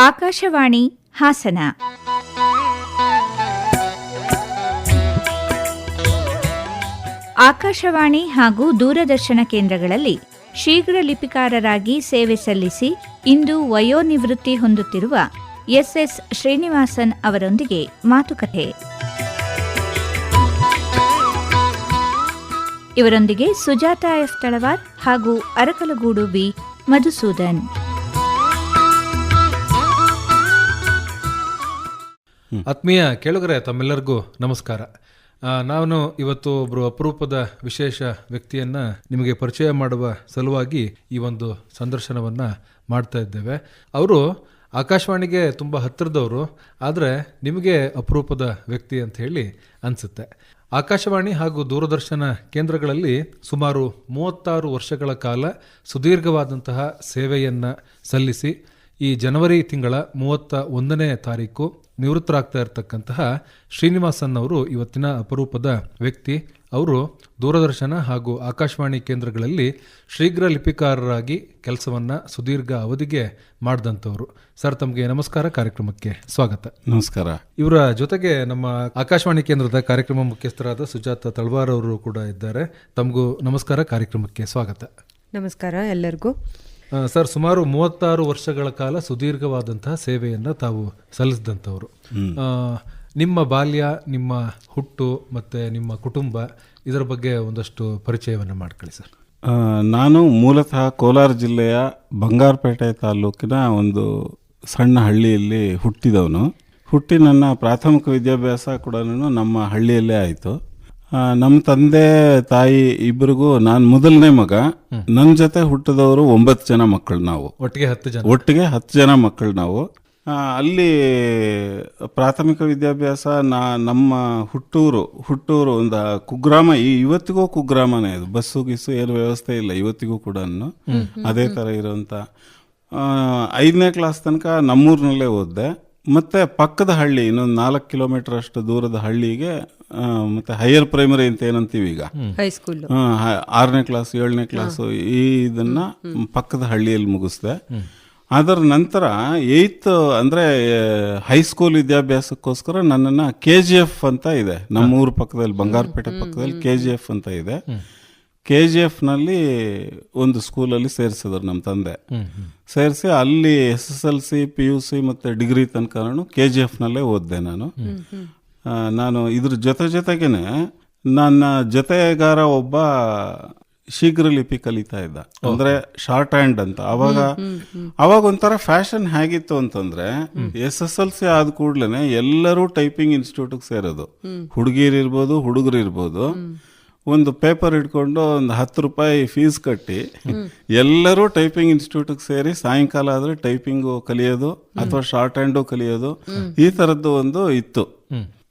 ಆಕಾಶವಾಣಿ ಹಾಸನ. ಆಕಾಶವಾಣಿ ಹಾಗೂ ದೂರದರ್ಶನ ಕೇಂದ್ರಗಳಲ್ಲಿ ಶೀಘ್ರ ಲಿಪಿಕಾರರಾಗಿ ಸೇವೆ ಸಲ್ಲಿಸಿ ಇಂದು ವಯೋನಿವೃತ್ತಿ ಹೊಂದುತ್ತಿರುವ ಎಸ್. ಶ್ರೀನಿವಾಸನ್ ಅವರೊಂದಿಗೆ ಮಾತುಕತೆ. ಇವರೊಂದಿಗೆ ಸುಜಾತ ಎಫ್. ತಳವಾರ್ ಹಾಗೂ ಅರಕಲಗೂಡು ಬಿ. ಮಧುಸೂದನ್. ಆತ್ಮೀಯ ಕೇಳುಗರೆ, ತಮ್ಮೆಲ್ಲರಿಗೂ ನಮಸ್ಕಾರ. ನಾನು ಇವತ್ತು ಒಬ್ಬರು ಅಪರೂಪದ ವಿಶೇಷ ವ್ಯಕ್ತಿಯನ್ನು ನಿಮಗೆ ಪರಿಚಯ ಮಾಡುವ ಸಲುವಾಗಿ ಈ ಒಂದು ಸಂದರ್ಶನವನ್ನು ಮಾಡ್ತಾ ಇದ್ದೇವೆ. ಅವರು ಆಕಾಶವಾಣಿಗೆ ತುಂಬ ಹತ್ತಿರದವರು, ಆದರೆ ನಿಮಗೆ ಅಪರೂಪದ ವ್ಯಕ್ತಿ ಅಂತ ಹೇಳಿ ಅನಿಸುತ್ತೆ. ಆಕಾಶವಾಣಿ ಹಾಗೂ ದೂರದರ್ಶನ ಕೇಂದ್ರಗಳಲ್ಲಿ ಸುಮಾರು 36 ವರ್ಷಗಳ ಕಾಲ ಸುದೀರ್ಘವಾದಂತಹ ಸೇವೆಯನ್ನು ಸಲ್ಲಿಸಿ ಈ ಜನವರಿ ತಿಂಗಳ 31ನೇ ತಾರೀಕು ನಿವೃತ್ತರಾಗ್ತಾ ಇರತಕ್ಕಂತಹ ಶ್ರೀನಿವಾಸನ್ ಅವರು ಇವತ್ತಿನ ಅಪರೂಪದ ವ್ಯಕ್ತಿ. ಅವರು ದೂರದರ್ಶನ ಹಾಗೂ ಆಕಾಶವಾಣಿ ಕೇಂದ್ರಗಳಲ್ಲಿ ಶೀಘ್ರ ಲಿಪಿಕಾರರಾಗಿ ಕೆಲಸವನ್ನು ಸುದೀರ್ಘ ಅವಧಿಗೆ ಮಾಡಿದಂಥವ್ರು. ಸರ್, ತಮಗೆ ನಮಸ್ಕಾರ, ಕಾರ್ಯಕ್ರಮಕ್ಕೆ ಸ್ವಾಗತ. ನಮಸ್ಕಾರ. ಇವರ ಜೊತೆಗೆ ನಮ್ಮ ಆಕಾಶವಾಣಿ ಕೇಂದ್ರದ ಕಾರ್ಯಕ್ರಮ ಮುಖ್ಯಸ್ಥರಾದ ಸುಜಾತ ತಳವಾರ್ ಅವರು ಕೂಡ ಇದ್ದಾರೆ. ತಮಗೂ ನಮಸ್ಕಾರ, ಕಾರ್ಯಕ್ರಮಕ್ಕೆ ಸ್ವಾಗತ. ನಮಸ್ಕಾರ ಎಲ್ಲರಿಗೂ. ಸರ್, ಸುಮಾರು 36 ವರ್ಷಗಳ ಕಾಲ ಸುದೀರ್ಘವಾದಂತಹ ಸೇವೆಯನ್ನು ತಾವು ಸಲ್ಲಿಸಿದಂಥವ್ರು. ನಿಮ್ಮ ಬಾಲ್ಯ, ನಿಮ್ಮ ಹುಟ್ಟು ಮತ್ತು ನಿಮ್ಮ ಕುಟುಂಬ, ಇದರ ಬಗ್ಗೆ ಒಂದಷ್ಟು ಪರಿಚಯವನ್ನು ಮಾಡ್ಕೊಳ್ಳಿ ಸರ್. ನಾನು ಮೂಲತಃ ಕೋಲಾರ ಜಿಲ್ಲೆಯ ಬಂಗಾರಪೇಟೆ ತಾಲೂಕಿನ ಒಂದು ಸಣ್ಣ ಹಳ್ಳಿಯಲ್ಲಿ ಹುಟ್ಟಿದವನು. ಹುಟ್ಟಿ ನನ್ನ ಪ್ರಾಥಮಿಕ ವಿದ್ಯಾಭ್ಯಾಸ ಕೂಡ ನಮ್ಮ ಹಳ್ಳಿಯಲ್ಲೇ ಆಯಿತು. ನಮ್ಮ ತಂದೆ ತಾಯಿ ಇಬ್ಬರಿಗೂ ನಾನು ಮೊದಲನೇ ಮಗ. ನನ್ನ ಜೊತೆ ಹುಟ್ಟಿದವರು 9 ಜನ ಮಕ್ಕಳು. ನಾವು ಒಟ್ಟಿಗೆ 10 ಜನ ಮಕ್ಕಳು ನಾವು. ಅಲ್ಲಿ ಪ್ರಾಥಮಿಕ ವಿದ್ಯಾಭ್ಯಾಸ ನಮ್ಮ ಹುಟ್ಟೂರು ಒಂದು ಕುಗ್ರಾಮ. ಇವತ್ತಿಗೂ ಕುಗ್ರಾಮನೇ ಅದು. ಬಸ್ಸು ಗಿಸ್ಸು ಏನು ವ್ಯವಸ್ಥೆ ಇಲ್ಲ ಇವತ್ತಿಗೂ ಕೂಡ. ಅದೇ ಥರ ಇರೋಂಥ 5ನೇ ಕ್ಲಾಸ್ ತನಕ ನಮ್ಮೂರಿನಲ್ಲೇ ಓದಿದೆ. ಮತ್ತು ಪಕ್ಕದ ಹಳ್ಳಿ, ಇನ್ನೊಂದು 4 ಕಿಲೋಮೀಟರ್ ಅಷ್ಟು ದೂರದ ಹಳ್ಳಿಗೆ ಮತ್ತೆ ಹೈಯರ್ ಪ್ರೈಮರಿ ಅಂತ ಏನಂತೀವಿ ಈಗ, ಹೈಸ್ಕೂಲ್, 6ನೇ ಕ್ಲಾಸ್ 7ನೇ ಕ್ಲಾಸು ಇದನ್ನ ಪಕ್ಕದ ಹಳ್ಳಿಯಲ್ಲಿ ಮುಗಿಸ್ದೆ. ಅದರ ನಂತರ 8th ಅಂದರೆ ಹೈಸ್ಕೂಲ್ ವಿದ್ಯಾಭ್ಯಾಸಕ್ಕೋಸ್ಕರ ನನ್ನನ್ನು KGF ಅಂತ ಇದೆ ನಮ್ಮ ಊರ ಪಕ್ಕದಲ್ಲಿ, ಬಂಗಾರಪೇಟೆ ಪಕ್ಕದಲ್ಲಿ KGF ಅಂತ ಇದೆ. KGFನಲ್ಲಿ ಒಂದು ಸ್ಕೂಲಲ್ಲಿ ಸೇರಿಸಿದ್ರು ನಮ್ಮ ತಂದೆ. ಸೇರಿಸಿ ಅಲ್ಲಿ SSLC PUC ಮತ್ತು ಡಿಗ್ರಿ ತನಕ KGFನಲ್ಲೇ ಓದಿದೆ ನಾನು. ಇದ್ರ ಜೊತೆಗೇನೆ ನನ್ನ ಜೊತೆಗಾರ ಒಬ್ಬ ಶೀಘ್ರ ಲಿಪಿ ಕಲಿತಾ ಇದ್ದ, ಅಂದ್ರೆ ಶಾರ್ಟ್ ಹ್ಯಾಂಡ್ ಅಂತ. ಅವಾಗ ಒಂಥರ ಫ್ಯಾಷನ್ ಹೇಗಿತ್ತು ಅಂತಂದ್ರೆ, SSLC ಆದ ಕೂಡ್ಲೇನೆ ಎಲ್ಲರೂ ಟೈಪಿಂಗ್ ಇನ್ಸ್ಟಿಟ್ಯೂಟ್ಗೆ ಸೇರೋದು. ಹುಡುಗಿರಿರ್ಬೋದು ಹುಡುಗರಿರ್ಬೋದು. ಒಂದು ಪೇಪರ್ ಇಟ್ಕೊಂಡು ಒಂದು 10 ರೂಪಾಯಿ ಫೀಸ್ ಕಟ್ಟಿ ಎಲ್ಲರೂ ಟೈಪಿಂಗ್ ಇನ್ಸ್ಟಿಟ್ಯೂಟ್ಗೆ ಸೇರಿ ಸಾಯಂಕಾಲ ಆದರೆ ಟೈಪಿಂಗು ಕಲಿಯೋದು ಅಥವಾ ಶಾರ್ಟ್ ಹ್ಯಾಂಡು ಕಲಿಯೋದು, ಈ ಥರದ್ದು ಒಂದು ಇತ್ತು.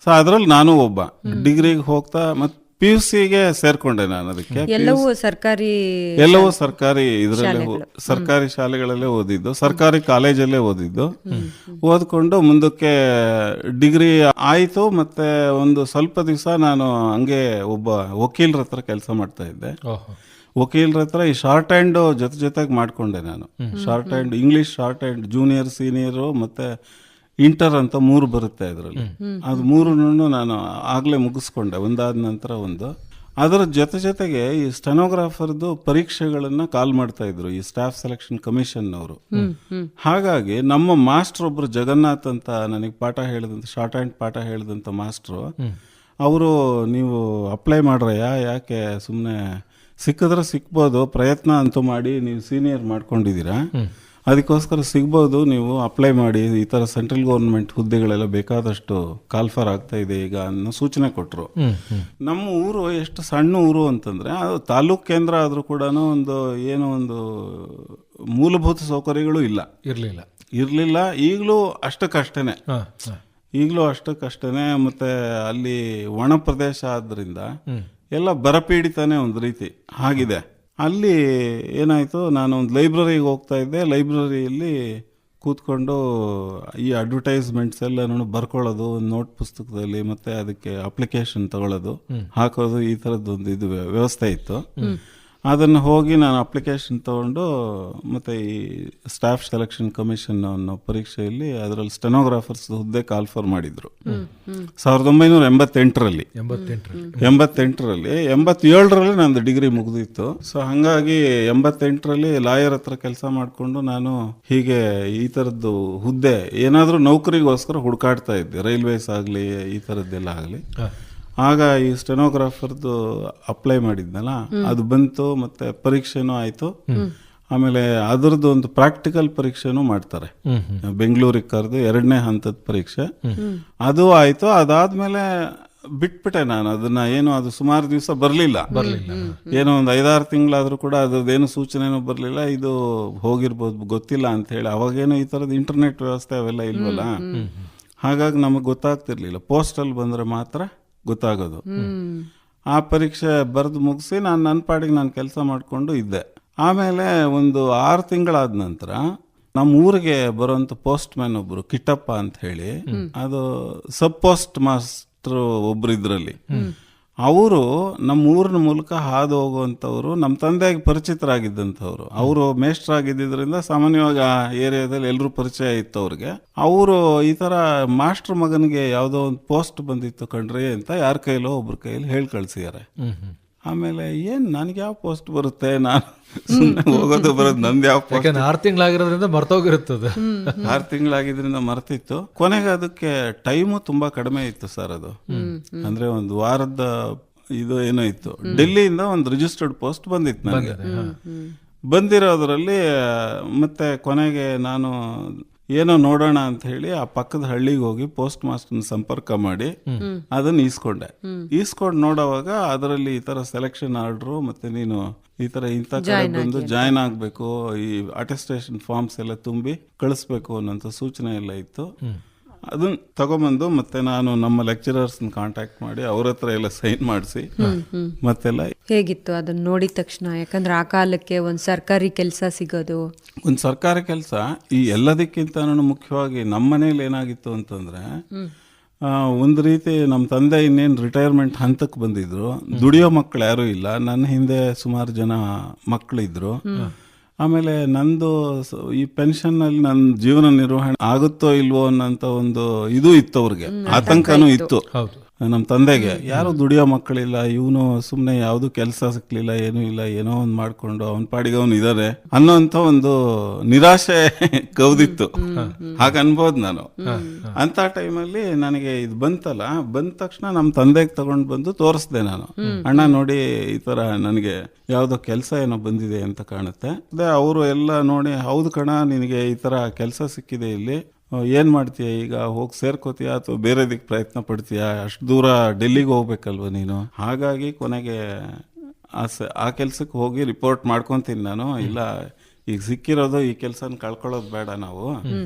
ಸೊ ಅದರಲ್ಲಿ ನಾನು ಒಬ್ಬ. ಡಿಗ್ರಿಗೆ ಹೋಗ್ತಾ ಮತ್ತೆ PUCಗೆ ಸೇರ್ಕೊಂಡೆ ನಾನು. ಅದಕ್ಕೆ ಎಲ್ಲವೂ ಸರ್ಕಾರಿ ಇದರಲ್ಲೇ, ಸರ್ಕಾರಿ ಶಾಲೆಗಳಲ್ಲೇ ಓದಿದ್ದು, ಸರ್ಕಾರಿ ಕಾಲೇಜಲ್ಲೇ ಓದಿದ್ದು. ಓದ್ಕೊಂಡು ಮುಂದಕ್ಕೆ ಡಿಗ್ರಿ ಆಯಿತು. ಮತ್ತೆ ಒಂದು ಸ್ವಲ್ಪ ದಿವಸ ನಾನು ಹಂಗೆ ಒಬ್ಬ ವಕೀಲರ ಹತ್ರ ಕೆಲಸ ಮಾಡ್ತಾ ಇದ್ದೆ. ವಕೀಲರ ಹತ್ರ ಈ ಶಾರ್ಟ್ ಹ್ಯಾಂಡ್ ಜೊತೆಗೆ ಮಾಡ್ಕೊಂಡೆ ನಾನು. Short hand, English short hand, junior, senior ಮತ್ತೆ ಇಂಟರ್ ಅಂತ 3 ಬರುತ್ತೆ ಅದರಲ್ಲಿ. ಅದು 3 ನಾನು ಆಗಲೇ ಮುಗಿಸ್ಕೊಂಡೆ, ಒಂದಾದ ನಂತರ ಒಂದು. ಅದರ ಜೊತೆಗೆ ಈ ಸ್ಟೆನೋಗ್ರಾಫರ್ದು ಪರೀಕ್ಷೆಗಳನ್ನು ಕಾಲ್ ಮಾಡ್ತಾ ಇದ್ರು ಈ ಸ್ಟಾಫ್ ಸೆಲೆಕ್ಷನ್ ಕಮಿಷನ್ ಅವರು. ಹಾಗಾಗಿ ನಮ್ಮ ಮಾಸ್ಟರ್ ಒಬ್ರು ಜಗನ್ನಾಥ್ ಅಂತ ನನಗೆ ಪಾಠ ಹೇಳಿದಂತ, ಶಾರ್ಟ್ ಹ್ಯಾಂಡ್ ಪಾಠ ಹೇಳಿದಂಥ ಮಾಸ್ಟ್ರು ಅವರು, ನೀವು ಅಪ್ಲೈ ಮಾಡ್ರಯ್ಯ, ಯಾಕೆ ಸುಮ್ಮನೆ ಸಿಕ್ಕಿದ್ರೆ ಸಿಕ್ಬೋದು, ಪ್ರಯತ್ನ ಅಂತೂ ಮಾಡಿ, ನೀವು ಸೀನಿಯರ್ ಮಾಡ್ಕೊಂಡಿದ್ದೀರಾ, ಅದಕ್ಕೋಸ್ಕರ ಸಿಗ್ಬೋದು, ನೀವು ಅಪ್ಲೈ ಮಾಡಿ, ಈ ಥರ ಸೆಂಟ್ರಲ್ ಗೌರ್ಮೆಂಟ್ ಹುದ್ದೆಗಳೆಲ್ಲ ಬೇಕಾದಷ್ಟು ಕಾಲ್ಫರ್ ಆಗ್ತಾ ಇದೆ ಈಗ ಅನ್ನೋ ಸೂಚನೆ ಕೊಟ್ಟರು. ನಮ್ಮ ಊರು ಎಷ್ಟು ಸಣ್ಣ ಊರು ಅಂತಂದರೆ, ಅದು ತಾಲೂಕು ಕೇಂದ್ರ ಆದರೂ ಕೂಡ ಒಂದು ಮೂಲಭೂತ ಸೌಕರ್ಯಗಳು ಇರಲಿಲ್ಲ. ಈಗಲೂ ಅಷ್ಟಕ್ಕಷ್ಟೇ. ಮತ್ತು ಅಲ್ಲಿ ಒಣ ಪ್ರದೇಶ ಆದ್ದರಿಂದ ಎಲ್ಲ ಬರಪೀಡಿತಾನೆ ಒಂದು ರೀತಿ ಆಗಿದೆ. ಅಲ್ಲಿ ಏನಾಯಿತು, ನಾನು ಒಂದು ಲೈಬ್ರರಿಗೆ ಹೋಗ್ತಾ ಇದ್ದೆ. ಲೈಬ್ರರಿಯಲ್ಲಿ ಕೂತ್ಕೊಂಡು ಈ ಅಡ್ವರ್ಟೈಸ್ಮೆಂಟ್ಸ್ ಎಲ್ಲ ಬರ್ಕೊಳ್ಳೋದು ನೋಟ್ ಪುಸ್ತಕದಲ್ಲಿ, ಮತ್ತು ಅದಕ್ಕೆ ಅಪ್ಲಿಕೇಶನ್ ತಗೊಳ್ಳೋದು, ಹಾಕೋದು, ಈ ಥರದ್ದೊಂದು ಇದು ವ್ಯವಸ್ಥೆ ಇತ್ತು. ಅದನ್ನು ಹೋಗಿ ನಾನು ಅಪ್ಲಿಕೇಶನ್ ತಗೊಂಡು ಮತ್ತೆ ಈ ಸ್ಟಾಫ್ ಸೆಲೆಕ್ಷನ್ ಕಮಿಷನ್ ಅನ್ನೋ ಪರೀಕ್ಷೆಯಲ್ಲಿ ಅದರಲ್ಲಿ ಸ್ಟೆನೋಗ್ರಾಫರ್ಸ್ ಹುದ್ದೆ ಕಾಲ್ಫರ್ ಮಾಡಿದ್ರು 1988ರಲ್ಲಿ. 87ರಲ್ಲಿ ನಂದು ಡಿಗ್ರಿ ಮುಗಿದಿತ್ತು. ಸೊ ಹಂಗಾಗಿ 88ರಲ್ಲಿ ಲಾಯರ್ ಹತ್ರ ಕೆಲಸ ಮಾಡಿಕೊಂಡು ನಾನು ಹೀಗೆ ಈ ಥರದ್ದು ಹುದ್ದೆ ಏನಾದರೂ ನೌಕರಿಗೋಸ್ಕರ ಹುಡುಕಾಡ್ತಾ ಇದ್ದೆ, ರೈಲ್ವೇಸ್ ಆಗಲಿ ಈ ಥರದ್ದೆಲ್ಲ ಆಗಲಿ. ಆಗ ಈ ಸ್ಟೆನೋಗ್ರಾಫರ್ದು ಅಪ್ಲೈ ಮಾಡಿದ್ನಲ್ಲ, ಅದು ಬಂತು. ಮತ್ತೆ ಪರೀಕ್ಷೆನೂ ಆಯ್ತು. ಆಮೇಲೆ ಅದರದ್ದು ಒಂದು ಪ್ರಾಕ್ಟಿಕಲ್ ಪರೀಕ್ಷೆನೂ ಮಾಡ್ತಾರೆ, ಬೆಂಗಳೂರಿಗೆ ಕರೆದು 2ನೇ ಹಂತದ ಪರೀಕ್ಷೆ. ಅದು ಆಯ್ತು. ಅದಾದ್ಮೇಲೆ ಬಿಟ್ಬಿಟ್ಟೆ ನಾನು ಅದನ್ನ. ಏನು ಅದು ಸುಮಾರು ದಿವಸ ಬರಲಿಲ್ಲ, ಏನೋ ಒಂದು 5-6 ತಿಂಗಳಾದ್ರೂ ಕೂಡ ಅದ್ರದ್ದೇನು ಸೂಚನೆನೂ ಬರಲಿಲ್ಲ. ಇದು ಹೋಗಿರ್ಬೋದು ಗೊತ್ತಿಲ್ಲ ಅಂತ ಹೇಳಿ. ಅವಾಗೇನು ಈ ಥರದ ಇಂಟರ್ನೆಟ್ ವ್ಯವಸ್ಥೆ ಅವೆಲ್ಲ ಇಲ್ವಲ್ಲ, ಹಾಗಾಗಿ ನಮಗೆ ಗೊತ್ತಾಗ್ತಿರ್ಲಿಲ್ಲ. ಪೋಸ್ಟಲ್ಲಿ ಬಂದರೆ ಮಾತ್ರ ಗೊತ್ತಾಗೋದು. ಆ ಪರೀಕ್ಷೆ ಬರೆದು ಮುಗಿಸಿ ನಾನು ನನ್ನ ಪಾಡಿಗೆ ನಾನು ಕೆಲಸ ಮಾಡಿಕೊಂಡು ಇದ್ದೆ. ಆಮೇಲೆ ಒಂದು 6 ತಿಂಗಳಾದ ನಂತರ ನಮ್ಮ ಊರಿಗೆ ಬರೋಂಥ ಪೋಸ್ಟ್ ಮ್ಯಾನ್ ಒಬ್ರು ಕಿಟ್ಟಪ್ಪ ಅಂತ ಹೇಳಿ, ಅದು ಸಬ್ ಪೋಸ್ಟ್ ಮಾಸ್ಟರ್ ಒಬ್ರು ಇದ್ರಲ್ಲಿ. ಅವರು ನಮ್ಮ ಊರಿನ ಮೂಲಕ ಹಾದು ಹೋಗುವಂಥವ್ರು, ನಮ್ಮ ತಂದೆಗೆ ಪರಿಚಿತರಾಗಿದ್ದಂಥವ್ರು. ಅವರು ಮೇಷ್ಟ್ರಾಗಿದ್ದರಿಂದ ಸಾಮಾನ್ಯವಾಗಿ ಆ ಏರಿಯಾದಲ್ಲಿ ಎಲ್ಲರೂ ಪರಿಚಯ ಇತ್ತು ಅವ್ರಿಗೆ. ಅವರು ಈ ಥರ ಮಾಸ್ಟರ್ ಮಗನಿಗೆ ಯಾವುದೋ ಒಂದು ಪೋಸ್ಟ್ ಬಂದಿತ್ತು ಕಣ್ರಿ ಅಂತ ಯಾರ ಕೈಲೋ ಒಬ್ರ ಕೈಯಲ್ಲಿ ಹೇಳಿ ಕಳ್ಸಿದ್ದಾರೆ. ಆಮೇಲೆ ಏನ್ ನನಗೆ ಯಾವ ಪೋಸ್ಟ್ ಬರುತ್ತೆ, ನಾನು ಹೋಗೋದು ಬರೋದು, ನಂದು ಯಾವ ಪೋಸ್ಟ್. 6 ತಿಂಗಳಾಗಿರೋದ್ರಿಂದ ಮರ್ತೋಗಿರುತ್ತದೆ. 6 ತಿಂಗಳಾಗಿದ್ರಿಂದ ಮರ್ತಿತ್ತು. ಕೊನೆಗೆ ಅದಕ್ಕೆ ಟೈಮು ತುಂಬಾ ಕಡಿಮೆ ಇತ್ತು ಸರ್. ಅದು ಅಂದ್ರೆ ಒಂದು ವಾರದ ಇದು ಏನೋ ಇತ್ತು. ಡೆಲ್ಲಿಯಿಂದ ಒಂದು ರಿಜಿಸ್ಟರ್ಡ್ ಪೋಸ್ಟ್ ಬಂದಿತ್ತು ನನಗೆ. ಬಂದಿರೋದ್ರಲ್ಲಿ ಮತ್ತೆ ಕೊನೆಗೆ ನಾನು ಏನೋ ನೋಡೋಣ ಅಂತ ಹೇಳಿ ಆ ಪಕ್ಕದ ಹಳ್ಳಿಗೆ ಹೋಗಿ ಪೋಸ್ಟ್ ಮಾಸ್ಟರ್ನ ಸಂಪರ್ಕ ಮಾಡಿ ಅದನ್ನ ಈಸ್ಕೊಂಡು ನೋಡೋವಾಗ ಅದರಲ್ಲಿ ಈ ತರ ಸೆಲೆಕ್ಷನ್ ಆರ್ಡರು ಮತ್ತೆ ನೀನು ಈ ತರ ಇಂಥ ಕಡೆ ಬಂದು ಜಾಯ್ನ್ ಆಗ್ಬೇಕು, ಈ ಅಟೆಸ್ಟೇಷನ್ ಫಾರ್ಮ್ಸ್ ಎಲ್ಲ ತುಂಬಿ ಕಳಿಸ್ಬೇಕು ಅನ್ನೋಂಥ ಸೂಚನೆ ಎಲ್ಲ ಇತ್ತು. ಅದನ್ನ ತಗೊಂಬಂದು ಮತ್ತೆ ನಾನು ನಮ್ಮ ಲೆಕ್ಚರರ್ಸ್ ಕಾಂಟ್ಯಾಕ್ಟ್ ಮಾಡಿ ಅವ್ರ ಹತ್ರ ಎಲ್ಲ ಸೈನ್ ಮಾಡಿಸಿ ಮತ್ತೆಲ್ಲ. ಹೇಗಿತ್ತು ಅದನ್ನ ನೋಡಿದ ತಕ್ಷಣ? ಯಾಕಂದ್ರೆ ಆ ಕಾಲಕ್ಕೆ ಒಂದು ಸರ್ಕಾರಿ ಕೆಲಸ ಸಿಗೋದು, ಒಂದು ಸರ್ಕಾರಿ ಕೆಲಸ ಈ ಎಲ್ಲದಕ್ಕಿಂತ ಮುಖ್ಯವಾಗಿ ನಮ್ಮ ಮನೇಲಿ ಏನಾಗಿತ್ತು ಅಂತಂದ್ರೆ, ಒಂದು ರೀತಿ ನಮ್ಮ ತಂದೆ ಇನ್ನೇನು ರಿಟೈರ್ಮೆಂಟ್ ಹಂತಕ್ಕೆ ಬಂದಿದ್ರು. ದುಡಿಯೋ ಮಕ್ಕಳು ಯಾರೂ ಇಲ್ಲ. ನನ್ನ ಹಿಂದೆ ಸುಮಾರು ಜನ ಮಕ್ಕಳಿದ್ರು. ಆಮೇಲೆ ನಂದು ಈ ಪೆನ್ಷನ್ ಅಲ್ಲಿ ನನ್ನ ಜೀವನ ನಿರ್ವಹಣೆ ಆಗುತ್ತೋ ಇಲ್ವೋ ಅನ್ನೋಂಥ ಒಂದು ಇದು ಇತ್ತು, ಅವ್ರಿಗೆ ಆತಂಕನೂ ಇತ್ತು. ನಮ್ಮ ತಂದೆಗೆ ಯಾರು ದುಡಿಯೋ ಮಕ್ಕಳಿಲ್ಲ, ಇವನು ಸುಮ್ಮನೆ ಯಾವುದು ಕೆಲಸ ಸಿಕ್ಲಿಲ್ಲ, ಏನೂ ಇಲ್ಲ, ಏನೋ ಒಂದು ಮಾಡ್ಕೊಂಡು ಅವನ ಪಾಡಿಗೆ ಅವನು ಇದಾರೆ ಅನ್ನೋಂಥ ಒಂದು ನಿರಾಶೆ ಕೌದಿತ್ತು. ಹಾಗ ಅನ್ಬೋದು ನಾನು. ಅಂತ ಟೈಮಲ್ಲಿ ನನಗೆ ಇದು ಬಂತಲ್ಲ, ಬಂದ ತಕ್ಷಣ ನಮ್ಮ ತಂದೆಗೆ ತಗೊಂಡು ಬಂದು ತೋರಿಸ್ದೆ ನಾನು. ಅಣ್ಣ ನೋಡಿ ಈ ತರ ನನಗೆ ಯಾವುದೋ ಕೆಲಸ ಏನೋ ಬಂದಿದೆ ಅಂತ ಕಾಣುತ್ತೆ. ಅದೇ ಅವರು ಎಲ್ಲ ನೋಡಿ, ಹೌದು ಕಣ ನಿನಗೆ ಈ ತರ ಕೆಲಸ ಸಿಕ್ಕಿದೆ, ಇಲ್ಲಿ ಏನ್ ಮಾಡ್ತೀಯ ಈಗ, ಹೋಗಿ ಸೇರ್ಕೋತೀಯ ಅಥವಾ ಬೇರೆ ದಿಕ್ ಪ್ರಯತ್ನ ಪಡ್ತೀಯ, ಅಷ್ಟು ದೂರ ಡೆಲ್ಲಿಗೆ ಹೋಗ್ಬೇಕಲ್ವ ನೀನು. ಹಾಗಾಗಿ ಕೊನೆಗೆ ಆ ಕೆಲ್ಸಕ್ಕೆ ಹೋಗಿ ರಿಪೋರ್ಟ್ ಮಾಡ್ಕೊಂತೀನಿ ನಾನು. ಇಲ್ಲ ಈಗ ಸಿಕ್ಕಿರೋದು ಈ ಕೆಲಸನ ಕಳ್ಕೊಳ್ಳೋದು ಬೇಡ ನಾವು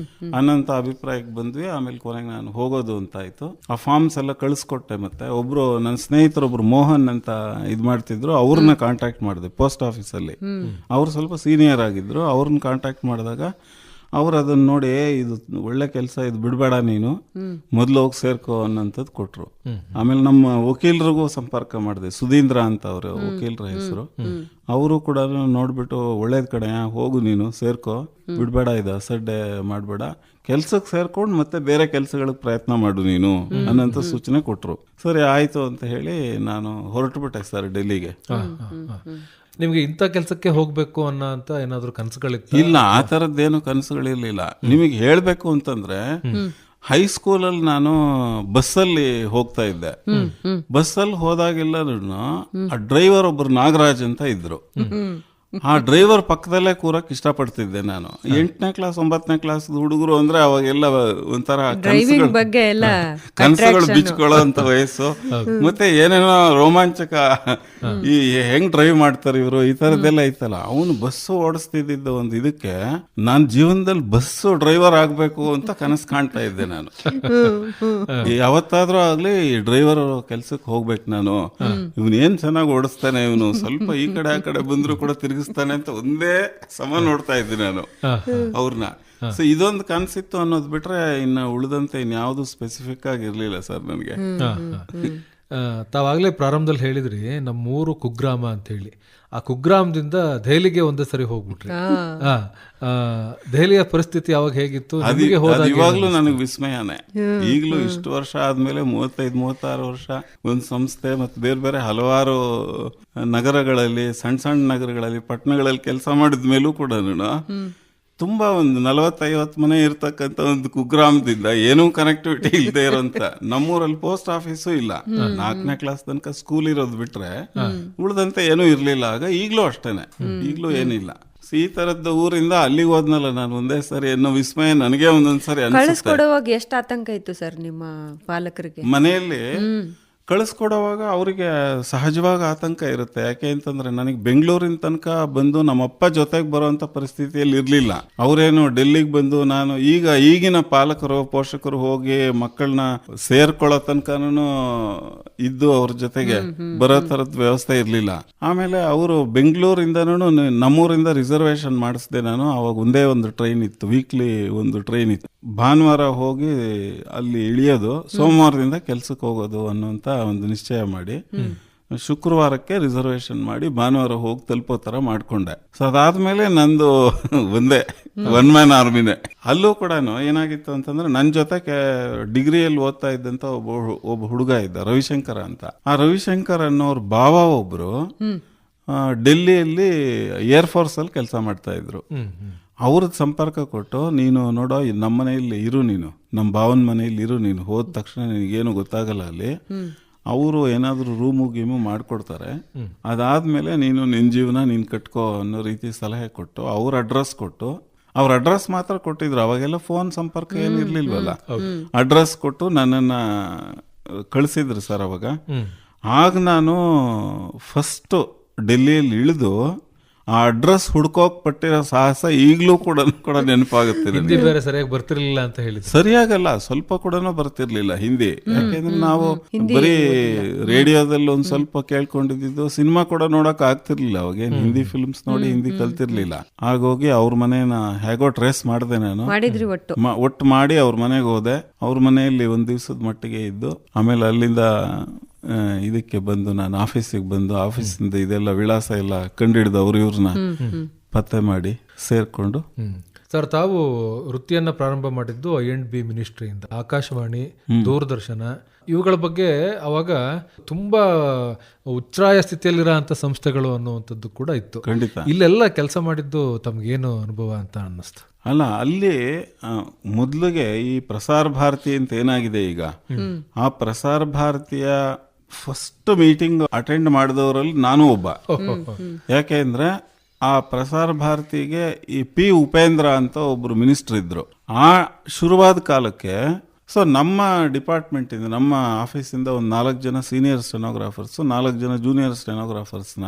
ಅನ್ನೋಂಥ ಅಭಿಪ್ರಾಯಕ್ಕೆ ಬಂದ್ವಿ. ಆಮೇಲೆ ಕೊನೆಗೆ ನಾನು ಹೋಗೋದು ಅಂತ ಆಯ್ತು. ಆ ಫಾರ್ಮ್ಸ್ ಎಲ್ಲ ಕಳಿಸ್ಕೊಟ್ಟೆ. ಮತ್ತೆ ಒಬ್ರು ನನ್ನ ಸ್ನೇಹಿತರೊಬ್ರು ಮೋಹನ್ ಅಂತ ಇದು ಮಾಡ್ತಿದ್ರು, ಅವ್ರನ್ನ ಕಾಂಟ್ಯಾಕ್ಟ್ ಮಾಡಿದೆ ಪೋಸ್ಟ್ ಆಫೀಸಲ್ಲಿ. ಅವ್ರು ಸ್ವಲ್ಪ ಸೀನಿಯರ್ ಆಗಿದ್ರು. ಅವ್ರನ್ನ ಕಾಂಟ್ಯಾಕ್ಟ್ ಮಾಡಿದಾಗ ಅವ್ರು ಅದನ್ನ ನೋಡಿ, ಇದು ಒಳ್ಳೆ ಕೆಲಸ, ಇದು ಬಿಡಬೇಡ ನೀನು, ಮೊದಲು ಹೋಗಿ ಸೇರ್ಕೋ ಅನ್ನೋಂಥದ್ದು ಕೊಟ್ರು. ಆಮೇಲೆ ನಮ್ಮ ವಕೀಲರಿಗೂ ಸಂಪರ್ಕ ಮಾಡಿದೆ, ಸುಧೀಂದ್ರ ಅಂತ ಅವ್ರ ವಕೀಲರ ಹೆಸರು. ಅವರು ಕೂಡ ನೋಡ್ಬಿಟ್ಟು ಒಳ್ಳೇದ್ ಕಡೆ ಹೋಗು ನೀನು ಸೇರ್ಕೋ, ಬಿಡ್ಬೇಡ, ಇದು ಅಸಡ್ಡೆ ಮಾಡಬೇಡ, ಕೆಲ್ಸಕ್ಕೆ ಸೇರ್ಕೊಂಡು ಮತ್ತೆ ಬೇರೆ ಕೆಲ್ಸಗಳಿಗೆ ಪ್ರಯತ್ನ ಮಾಡು ನೀನು ಅನ್ನೋಂಥ ಸೂಚನೆ ಕೊಟ್ರು. ಸರಿ ಆಯ್ತು ಅಂತ ಹೇಳಿ ನಾನು ಹೊರಟುಬಿಟ್ಟೆ ಸರ್ ಡೆಲ್ಲಿಗೆ. ನಿಮ್ಗೆ ಇಂಥ ಕೆಲಸಕ್ಕೆ ಹೋಗ್ಬೇಕು ಅನ್ನೋ ಅಂತ ಏನಾದ್ರು ಕನಸುಗಳಿತ್ತು? ಇಲ್ಲ, ಆ ತರದ್ದೇನು ಕನಸುಗಳಿರ್ಲಿಲ್ಲ. ನಿಮಗೆ ಹೇಳ್ಬೇಕು ಅಂತಂದ್ರೆ, ಹೈಸ್ಕೂಲಲ್ಲಿ ನಾನು ಬಸ್ಸಲ್ಲಿ ಹೋಗ್ತಾ ಇದ್ದೆ. ಬಸ್ಸಲ್ಲಿ ಹೋದಾಗೆಲ್ಲ ಆ ಡ್ರೈವರ್ ಒಬ್ರು ನಾಗರಾಜ್ ಅಂತ ಇದ್ರು. ಆ ಡ್ರೈವರ್ ಪಕ್ಕದಲ್ಲೇ ಕೂರಕ್ ಇಷ್ಟಪಡ್ತಿದ್ದೆ ನಾನು. 8ನೇ ಕ್ಲಾಸ್ 9ನೇ ಕ್ಲಾಸ್ ಹುಡುಗರು ಅಂದ್ರೆ ಅವಾಗೆಲ್ಲ ಒಂಥರ ಕನಸುಗಳು ಬಿಚ್ಕೊಳ್ಳೋ ಅಂತ ವಯಸ್ಸು. ಮತ್ತೆ ಏನೇನೋ ರೋಮಾಂಚಕ, ಈ ಹೆಂಗ್ ಡ್ರೈವ್ ಮಾಡ್ತಾರೆ ಇವರು, ಈ ತರದ್ದೆಲ್ಲ ಐತಲ್ಲ. ಅವನು ಬಸ್ಸು ಓಡಿಸ್ತಿದ್ದ ಒಂದು ಇದಕ್ಕೆ ನಾನ್ ಜೀವನದಲ್ಲಿ ಬಸ್ಸು ಡ್ರೈವರ್ ಆಗ್ಬೇಕು ಅಂತ ಕನಸು ಕಾಣ್ತಾ ಇದ್ದೆ ನಾನು. ಯಾವತ್ತಾದ್ರೂ ಆಗ್ಲಿ ಡ್ರೈವರ್ ಕೆಲ್ಸಕ್ಕೆ ಹೋಗ್ಬೇಕು ನಾನು. ಇವನ್ ಏನ್ ಚೆನ್ನಾಗಿ ಓಡಿಸ್ತಾನೆ, ಇವನು ಸ್ವಲ್ಪ ಈ ಕಡೆ ಆ ಕಡೆ ಬಂದ್ರು ಕೂಡ ತಿರುಗಿಸ್ತಾನೆ ಅಂತ ಒಂದೇ ಸಮ ನೋಡ್ತಾ ಇದ್ದೆ ನಾನು ಅವ್ರನ್ನ. ಸೊ ಇದೊಂದು ಕನಸಿತ್ತು ಅನ್ನೋದು ಬಿಟ್ರೆ ಇನ್ನು ಉಳಿದಂತೆ ಇನ್ಯಾವುದು ಸ್ಪೆಸಿಫಿಕ್ ಆಗಿ ಇರ್ಲಿಲ್ಲ ಸರ್ ನನಗೆ. ತಾವಾಗಲೇ ಪ್ರಾರಂಭದಲ್ಲಿ ಹೇಳಿದ್ರಿ ನಮ್ಮೂರು ಕುಗ್ರಾಮ ಅಂತ ಹೇಳಿ. ಆ ಕುಗ್ರಾಮದಿಂದ ದೆಹಲಿಗೆ ಒಂದೇ ಸರಿ ಹೋಗ್ಬಿಟ್ರಿ. ದೆಹಲಿಯ ಪರಿಸ್ಥಿತಿ ಅವಾಗ ಹೇಗಿತ್ತು? ಇವಾಗ್ಲೂ ನನಗೆ ವಿಸ್ಮಯನೇ. ಈಗಲೂ ಇಷ್ಟು ವರ್ಷ ಆದ್ಮೇಲೆ 35-36 ವರ್ಷ ಒಂದು ಸಂಸ್ಥೆ ಮತ್ತೆ ಬೇರೆ ಬೇರೆ ಹಲವಾರು ನಗರಗಳಲ್ಲಿ, ಸಣ್ಣ ಸಣ್ಣ ನಗರಗಳಲ್ಲಿ, ಪಟ್ಟಣಗಳಲ್ಲಿ ಕೆಲಸ ಮಾಡಿದ ಮೇಲೂ ಕೂಡ ತುಂಬಾ ಒಂದು 40-50 ಮನೆ ಇರ್ತಕ್ಕಂಥ ಒಂದು ಕುಗ್ರಾಮದಿಂದ ಏನೂ ಕನೆಕ್ಟಿವಿಟಿ ಇಲ್ಲದೆ ಇರೋಂತ, ನಮ್ಮೂರಲ್ಲಿ ಪೋಸ್ಟ್ ಆಫೀಸು ಇಲ್ಲ, 4ನೇ ಕ್ಲಾಸ್ ತನಕ ಸ್ಕೂಲ್ ಇರೋದು ಬಿಟ್ರೆ ಉಳ್ದಂತೆ ಏನೂ ಇರ್ಲಿಲ್ಲ ಆಗ. ಈಗ್ಲೂ ಅಷ್ಟೇನೆ, ಈಗ್ಲೂ ಏನಿಲ್ಲ. ಈ ತರದ್ದು ಊರಿಂದ ಅಲ್ಲಿಗೆ ಹೋದ್ನಲ್ಲ ನಾನು ಒಂದೇ ಸರಿ ಅನ್ನೋ ವಿಸ್ಮಯ ನನಗೆ ಒಂದೊಂದ್ಸರಿ ಅನ್ಸುತ್ತೆ. ಕಳಿಸ್ಕೊಡುವಾಗ ಎಷ್ಟು ಆತಂಕ ಇತ್ತು ಸರ್ ನಿಮ್ಮ ಪಾಲಕರಿಗೆ? ಮನೆಯಲ್ಲಿ ಕಳಿಸ್ಕೊಡುವಾಗ ಅವರಿಗೆ ಸಹಜವಾಗಿ ಆತಂಕ ಇರುತ್ತೆ. ಯಾಕೆ ಅಂತಂದ್ರೆ ನನಗೆ ಬೆಂಗಳೂರಿನ ತನಕ ಬಂದು ನಮ್ಮಪ್ಪ ಜೊತೆಗೆ ಬರುವಂತ ಪರಿಸ್ಥಿತಿಯಲ್ಲಿ ಇರ್ಲಿಲ್ಲ. ಅವರೇನು ಡೆಲ್ಲಿಗೆ ಬಂದು ನಾನು ಈಗಿನ ಪಾಲಕರು ಪೋಷಕರು ಹೋಗಿ ಮಕ್ಕಳನ್ನ ಸೇರ್ಕೊಳ್ಳೋ ತನಕನೂ ಇದ್ದು ಅವ್ರ ಜೊತೆಗೆ ಬರೋ ತರದ ವ್ಯವಸ್ಥೆ ಇರ್ಲಿಲ್ಲ. ಆಮೇಲೆ ಅವರು ಬೆಂಗಳೂರಿಂದನೂ ನಮ್ಮೂರಿಂದ ರಿಸರ್ವೇಶನ್ ಮಾಡಿಸ್ದೆ ನಾನು. ಅವಾಗ ಒಂದೇ ಒಂದು ಟ್ರೈನ್ ಇತ್ತು, ವೀಕ್ಲಿ ಒಂದು ಟ್ರೈನ್ ಇತ್ತು. ಭಾನುವಾರ ಹೋಗಿ ಅಲ್ಲಿ ಇಳಿಯೋದು, ಸೋಮವಾರದಿಂದ ಕೆಲ್ಸಕ್ಕೆ ಹೋಗೋದು ಅನ್ನುವಂತ ಒಂದು ನಿಶ್ಚಯ ಮಾಡಿ ಶುಕ್ರವಾರಕ್ಕೆ ರಿಸರ್ವೇಶನ್ ಮಾಡಿ ಭಾನುವಾರ ಹೋಗಿ ತಲುಪೋ ತರ ಮಾಡ್ಕೊಂಡೆ. ಸೊ ಅದಾದ್ಮೇಲೆ ನಂದು ಒಂದೇ ಒನ್ ಮ್ಯಾನ್ ಆರ್ಮಿನೇ. ಅಲ್ಲೂ ಕೂಡ ಏನಾಗಿತ್ತು ಅಂತಂದ್ರೆ ನನ್ನ ಜೊತೆ ಡಿಗ್ರಿಯಲ್ಲಿ ಓದ್ತಾ ಇದ್ದಂತ ಒಬ್ಬ ಹುಡುಗ ಇದ್ದ, ರವಿಶಂಕರ ಅಂತ. ಆ ರವಿಶಂಕರ್ ಅನ್ನೋರ್ ಭಾವ ಒಬ್ರು ಡೆಲ್ಲಿಯಲ್ಲಿ ಏರ್ಫೋರ್ಸ್ ಅಲ್ಲಿ ಕೆಲಸ ಮಾಡ್ತಾ ಇದ್ರು. ಅವ್ರದ್ದು ಸಂಪರ್ಕ ಕೊಟ್ಟು, ನೀನು ನೋಡೋ ನಮ್ಮ ಮನೆಯಲ್ಲಿ ಇರು, ನೀನು ನಮ್ಮ ಭಾವನ ಮನೆಯಲ್ಲಿ ಇರು, ನೀನು ಹೋದ ತಕ್ಷಣ ನಿನಗೇನು ಗೊತ್ತಾಗಲ್ಲ ಅಲ್ಲಿ, ಅವರು ಏನಾದರೂ ರೂಮು ಗೀಮು ಮಾಡ್ಕೊಡ್ತಾರೆ, ಅದಾದ್ಮೇಲೆ ನೀನು ನಿನ್ನ ಜೀವನ ನೀನು ಕಟ್ಕೋ ಅನ್ನೋ ರೀತಿ ಸಲಹೆ ಕೊಟ್ಟು ಅವ್ರ ಅಡ್ರೆಸ್ ಕೊಟ್ಟು, ಅವ್ರ ಅಡ್ರೆಸ್ ಮಾತ್ರ ಕೊಟ್ಟಿದ್ರು. ಅವಾಗೆಲ್ಲ ಫೋನ್ ಸಂಪರ್ಕ ಏನಿರ್ಲಿಲ್ವಲ್ಲ. ಅಡ್ರೆಸ್ ಕೊಟ್ಟು ನನ್ನನ್ನು ಕಳಿಸಿದ್ರು ಸರ್ ಅವಾಗ. ಆಗ ನಾನು ಫಸ್ಟ್ ಡೆಲ್ಲಿಯಲ್ಲಿ ಇಳಿದು ಆ ಅಡ್ರೆಸ್ ಹುಡ್ಕೋಕ್ ಪಟ್ಟಿರೋ ಸಾಹಸ ಈಗಲೂ ಕೂಡ ನೆನಪಾಗುತ್ತೆ. ಹಿಂದಿ ಬೇರೆ ಸರಿಯಾಗಿ ಬರ್ತಿರ್ಲಿಲ್ಲ ಅಂತ ಹೇಳಿ. ಸರಿಯಾಗಲ್ಲ, ಸ್ವಲ್ಪ ಕೂಡ ಬರ್ತಿರ್ಲಿಲ್ಲ ಹಿಂದಿ. ಯಾಕೆಂದ್ರೆ ನಾವು ಬರೀ ರೇಡಿಯೋದಲ್ಲಿ ಒಂದ್ ಸ್ವಲ್ಪ ಕೇಳ್ಕೊಂಡಿದ್ದು, ಸಿನಿಮಾ ಕೂಡ ನೋಡಕ್ ಆಗ್ತಿರ್ಲಿಲ್ಲ ಅವಾಗ. ಹಿಂದಿ ಫಿಲ್ಮ್ಸ್ ನೋಡಿ ಹಿಂದಿ ಕಲ್ತಿರ್ಲಿಲ್ಲ. ಆಗೋಗಿ ಅವ್ರ ಮನೇನ ಹೇಗೋ ಟ್ರೇಸ್ ಮಾಡಿದೆ ನಾನು. ಒಟ್ಟು ಮಾಡಿ ಅವ್ರ ಮನೆಗೆ ಹೋದೆ. ಅವ್ರ ಮನೆಯಲ್ಲಿ ಒಂದ್ ದಿವ್ಸದ ಮಟ್ಟಿಗೆ ಇದ್ದು, ಆಮೇಲೆ ಅಲ್ಲಿಂದ ಇದಕ್ಕೆ ಬಂದು ನಾನು ಆಫೀಸಿಗೆ ಬಂದು, ಆಫೀಸಿಂದ ಇದೆಲ್ಲ ವಿಳಾಸ ಎಲ್ಲ ಕಂಡಿಡಿದು ಅವ್ರು ಇವ್ರನ್ನ ಪತ್ತೆ ಮಾಡಿ ಸೇರ್ಕೊಂಡು. ಸರ್, ತಾವು ವೃತ್ತಿಯನ್ನ ಪ್ರಾರಂಭ ಮಾಡಿದ್ದು INB ಮಿನಿಸ್ಟ್ರಿಯಿಂದ. ಆಕಾಶವಾಣಿ, ದೂರದರ್ಶನ ಇವುಗಳ ಬಗ್ಗೆ ಅವಾಗ ತುಂಬಾ ಉಚ್ಛ್ರಾಯ ಸ್ಥಿತಿಯಲ್ಲಿರೋ ಅಂತ ಸಂಸ್ಥೆಗಳು ಅನ್ನುವಂಥದ್ದು ಕೂಡ ಇತ್ತು. ಖಂಡಿತ. ಇಲ್ಲೆಲ್ಲ ಕೆಲಸ ಮಾಡಿದ್ದು ತಮ್ಗೇನು ಅನುಭವ ಅಂತ ಅನ್ನಿಸ್ತು? ಅಲ್ಲ, ಅಲ್ಲಿ ಮೊದಲಿಗೆ ಈ ಪ್ರಸಾರ ಭಾರತಿ ಅಂತ ಏನಾಗಿದೆ ಈಗ, ಆ ಪ್ರಸಾರ ಭಾರತಿಯ ಫಸ್ಟ್ ಮೀಟಿಂಗ್ ಅಟೆಂಡ್ ಮಾಡಿದವರಲ್ಲಿ ನಾನು ಒಬ್ಬ. ಯಾಕೆ ಅಂದ್ರೆ ಆ ಪ್ರಸಾರ ಭಾರತಿಗೆ ಈ P. ಉಪೇಂದ್ರ ಅಂತ ಒಬ್ರು ಮಿನಿಸ್ಟರ್ ಇದ್ರು. ಆ ಶುರುವಾದ ಕಾಲಕ್ಕೆ ಸೊ ನಮ್ಮ ಡಿಪಾರ್ಟ್ಮೆಂಟ್ ಇಂದ, ನಮ್ಮ ಆಫೀಸಿಂದ ಒಂದು 4 ಜನ ಸೀನಿಯರ್ ಸ್ಟೆನೋಗ್ರಾಫರ್ಸ್, 4 ಜನ ಜೂನಿಯರ್ ಸ್ಟೆನೋಗ್ರಾಫರ್ಸ್ನ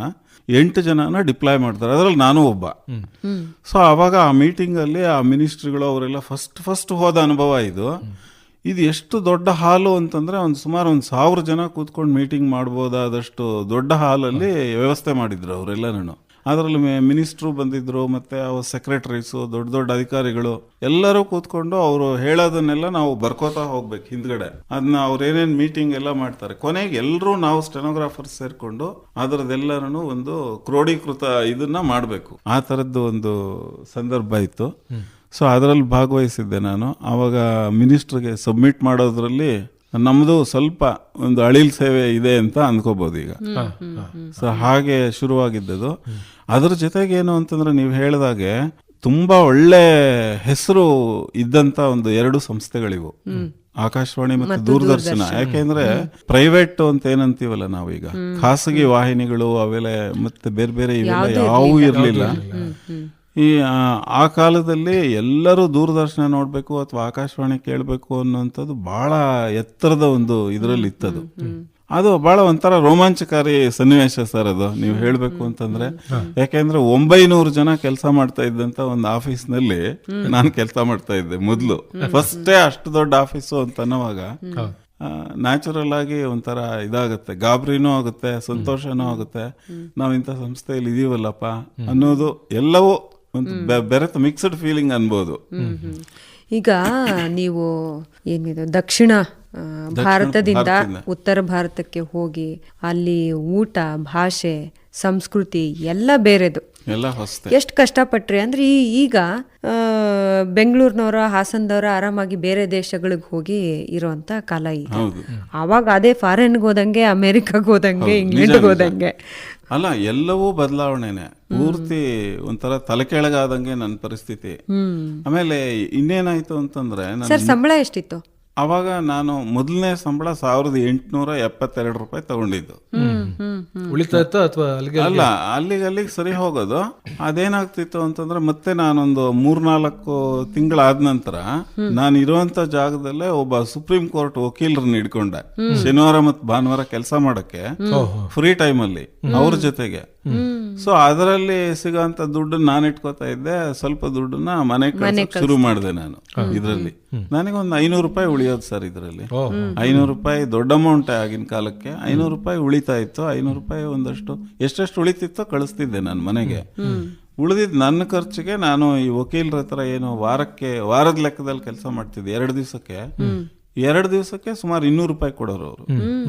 8 ಜನನ ಡಿಪ್ಲಾಯ್ ಮಾಡ್ತಾರೆ. ಅದರಲ್ಲಿ ನಾನು ಒಬ್ಬ. ಸೊ ಅವಾಗ ಆ ಮೀಟಿಂಗ್ ಅಲ್ಲಿ ಆ ಮಿನಿಸ್ಟ್ರಿಗಳು ಅವರೆಲ್ಲ ಫಸ್ಟ್ ಹೋದ ಅನುಭವ ಇದು. ಇದು ಎಷ್ಟು ದೊಡ್ಡ ಹಾಲು ಅಂತಂದ್ರೆ ಸುಮಾರು 1000 ಜನ ಕೂತ್ಕೊಂಡು ಮೀಟಿಂಗ್ ಮಾಡ್ಬೋದಾದಷ್ಟು ದೊಡ್ಡ ಹಾಲಲ್ಲಿ ವ್ಯವಸ್ಥೆ ಮಾಡಿದ್ರು ಅವರೆಲ್ಲನೂ. ಅದರಲ್ಲಿ ಮಿನಿಸ್ಟ್ರು ಬಂದಿದ್ರು, ಮತ್ತೆ ಅವ್ರ ಸೆಕ್ರೆಟರೀಸು, ದೊಡ್ಡ ದೊಡ್ಡ ಅಧಿಕಾರಿಗಳು ಎಲ್ಲರೂ ಕೂತ್ಕೊಂಡು ಅವರು ಹೇಳೋದನ್ನೆಲ್ಲ ನಾವು ಬರ್ಕೋತಾ ಹೋಗ್ಬೇಕು ಹಿಂದ್ಗಡೆ. ಅದನ್ನ ಅವ್ರು ಏನೇನ್ ಮೀಟಿಂಗ್ ಎಲ್ಲ ಮಾಡ್ತಾರೆ, ಕೊನೆಗೆ ಎಲ್ಲರೂ ನಾವು ಸ್ಟೆನೋಗ್ರಾಫರ್ಸ್ ಸೇರ್ಕೊಂಡು ಅದರದೆಲ್ಲರೂ ಒಂದು ಕ್ರೋಢೀಕೃತ ಇದನ್ನ ಮಾಡಬೇಕು. ಆ ತರದ್ದು ಒಂದು ಸಂದರ್ಭ ಇತ್ತು. ಸೊ ಅದರಲ್ಲಿ ಭಾಗವಹಿಸಿದ್ದೆ ನಾನು. ಆವಾಗ ಮಿನಿಸ್ಟ್ರಿಗೆ ಸಬ್ಮಿಟ್ ಮಾಡೋದ್ರಲ್ಲಿ ನಮ್ದು ಸ್ವಲ್ಪ ಒಂದು ಅಳಿಲ್ ಸೇವೆ ಇದೆ ಅಂತ ಅನ್ಕೋಬಹುದು ಈಗ. ಸೊ ಹಾಗೆ ಶುರುವಾಗಿದ್ದದು. ಅದ್ರ ಜೊತೆಗೆ ಏನು ಅಂತಂದ್ರೆ, ನೀವು ಹೇಳಿದಾಗೆ ತುಂಬಾ ಒಳ್ಳೆ ಹೆಸರು ಇದ್ದಂತ ಒಂದು 2 ಸಂಸ್ಥೆಗಳಿವು, ಆಕಾಶವಾಣಿ ಮತ್ತು ದೂರದರ್ಶನ. ಯಾಕೆಂದ್ರೆ ಪ್ರೈವೇಟ್ ಅಂತ ಏನಂತೀವಲ್ಲ ನಾವೀಗ, ಖಾಸಗಿ ವಾಹಿನಿಗಳು ಅವೆಲ್ಲ ಮತ್ತೆ ಬೇರೆ ಬೇರೆ ಇವೆಲ್ಲ ಯಾವೂ ಇರ್ಲಿಲ್ಲ. ಆ ಕಾಲದಲ್ಲಿ ಎಲ್ಲರೂ ದೂರದರ್ಶನ ನೋಡ್ಬೇಕು ಅಥವಾ ಆಕಾಶವಾಣಿ ಕೇಳಬೇಕು ಅನ್ನೋಂಥದ್ದು ಬಹಳ ಎತ್ತರದ ಒಂದು ಇದರಲ್ಲಿ ಇತ್ತದು. ಅದು ಬಹಳ ಒಂಥರ ರೋಮಾಂಚಕಾರಿ ಸನ್ನಿವೇಶ ಸರ್ ಅದು, ನೀವು ಹೇಳ್ಬೇಕು ಅಂತಂದ್ರೆ. ಯಾಕೆಂದ್ರೆ 900 ಜನ ಕೆಲಸ ಮಾಡ್ತಾ ಇದ್ದಂತ ಒಂದು ಆಫೀಸ್ ನಲ್ಲಿ ನಾನು ಕೆಲಸ ಮಾಡ್ತಾ ಇದ್ದೆ ಮೊದ್ಲು. ಫಸ್ಟೇ ಅಷ್ಟು ದೊಡ್ಡ ಆಫೀಸು ಅಂತ ಅನ್ನೋವಾಗ ನ್ಯಾಚುರಲ್ ಆಗಿ ಒಂಥರ ಇದಾಗುತ್ತೆ, ಗಾಬರಿನೂ ಆಗುತ್ತೆ, ಸಂತೋಷನೂ ಆಗುತ್ತೆ. ನಾವ್ ಇಂಥ ಸಂಸ್ಥೆಯಲ್ಲಿ ಇದೀವಲ್ಲಪ್ಪ ಅನ್ನೋದು ಎಲ್ಲವೂ ಒಂದು ಬೆರೆತ ಮಿಕ್ಸ್ಡ್ ಫೀಲಿಂಗ್ ಅನ್ಬೋದು. ಈಗ ನೀವು ಏನಿದು ದಕ್ಷಿಣ ಭಾರತದಿಂದ ಉತ್ತರ ಭಾರತಕ್ಕೆ ಹೋಗಿ ಅಲ್ಲಿ ಊಟ, ಭಾಷೆ, ಸಂಸ್ಕೃತಿ ಎಲ್ಲ ಬೇರೆದು, ಎಲ್ಲ ಹೊಸ್ತೆ. ಎಷ್ಟು ಕಷ್ಟಪಟ್ರಿ ಅಂದ್ರೆ ಈಗ ಬೆಂಗಳೂರಿನವರ, ಹಾಸನದವರ ಆರಾಮಾಗಿ ಬೇರೆ ದೇಶಗಳಿಗೆ ಹೋಗಿ ಇರೋಂತ ಕಾಲ ಈಗ. ಆವಾಗ ಅದೇ ಫಾರಿನ್ಗೆ ಹೋದಂಗೆ, ಅಮೆರಿಕಾಗ್ ಹೋದಂಗೆ, ಇಂಗ್ಲೆಂಡ್ಗೆ ಹೋದಂಗೆ. ಅಲ್ಲ, ಎಲ್ಲವೂ ಬದಲಾವಣೆನೆ, ಪೂರ್ತಿ ಒಂಥರ ತಲೆ ಕೆಳಗಾದಂಗೆ ನನ್ನ ಪರಿಸ್ಥಿತಿ. ಆಮೇಲೆ ಇನ್ನೇನಾಯ್ತು ಅಂತಂದ್ರೆ, ಸರ್ ಸಂಬಳ ಎಷ್ಟಿತ್ತು ಅವಾಗ? ನಾನು ಮೊದಲನೇ ಸಂಬಳ 1872 ರೂಪಾಯಿ ತಗೊಂಡಿದ್ದು. ಉಳಿತಾ ಇತ್ತು ಅಥವಾ ಅಲ್ಲ, ಅಲ್ಲಿಗೆ ಸರಿ ಹೋಗೋದು. ಅದೇನಾಗ್ತಿತ್ತು ಅಂತಂದ್ರೆ, ಮತ್ತೆ ನಾನೊಂದು 3-4 ತಿಂಗಳಾದ ನಂತರ ನಾನು ಇರುವಂತ ಜಾಗದಲ್ಲೇ ಒಬ್ಬ ಸುಪ್ರೀಂ ಕೋರ್ಟ್ ವಕೀಲರನ್ನ ಹಿಡ್ಕೊಂಡೆ, ಶನಿವಾರ ಮತ್ತು ಭಾನುವಾರ ಕೆಲಸ ಮಾಡಕ್ಕೆ ಫ್ರೀ ಟೈಮ್ ಅಲ್ಲಿ ಅವ್ರ ಜೊತೆಗೆ. ಸೊ ಅದರಲ್ಲಿ ಸಿಗೋಂತ ದುಡ್ಡನ್ನ ನಾನು ಇಟ್ಕೋತಾ ಇದ್ದೆ, ಸ್ವಲ್ಪ ದುಡ್ಡನ್ನ ಮನೆ ಶುರು ಮಾಡಿದೆ ನಾನು. ಇದರಲ್ಲಿ ನನಗೊಂದು 500 ರೂಪಾಯಿ ಉಳಿಯೋದು ಸರ್. ಇದರಲ್ಲಿ 500 ರೂಪಾಯಿ ದೊಡ್ಡ ಅಮೌಂಟ್ ಆಗಿನ ಕಾಲಕ್ಕೆ. 500 ರೂಪಾಯಿ ಉಳಿತಾ ಇತ್ತು. 500 ರೂಪಾಯಿ ಒಂದಷ್ಟು ಎಷ್ಟೆಷ್ಟು ಉಳಿತಿತ್ತೋ ಕಳಿಸ್ತಿದ್ದೆ ನಾನು ಮನೆಗೆ. ಉಳಿದಿದ್ದು ನನ್ನ ಖರ್ಚಿಗೆ ನಾನು ಈ ವಕೀಲರ ಹತ್ರ ಏನು ವಾರದ ಲೆಕ್ಕದಲ್ಲಿ ಕೆಲಸ ಮಾಡ್ತಿದ್ದೆ. 2 ದಿವಸಕ್ಕೆ ಸುಮಾರು 200 ರೂಪಾಯಿ ಕೊಡೋರು ಅವರು.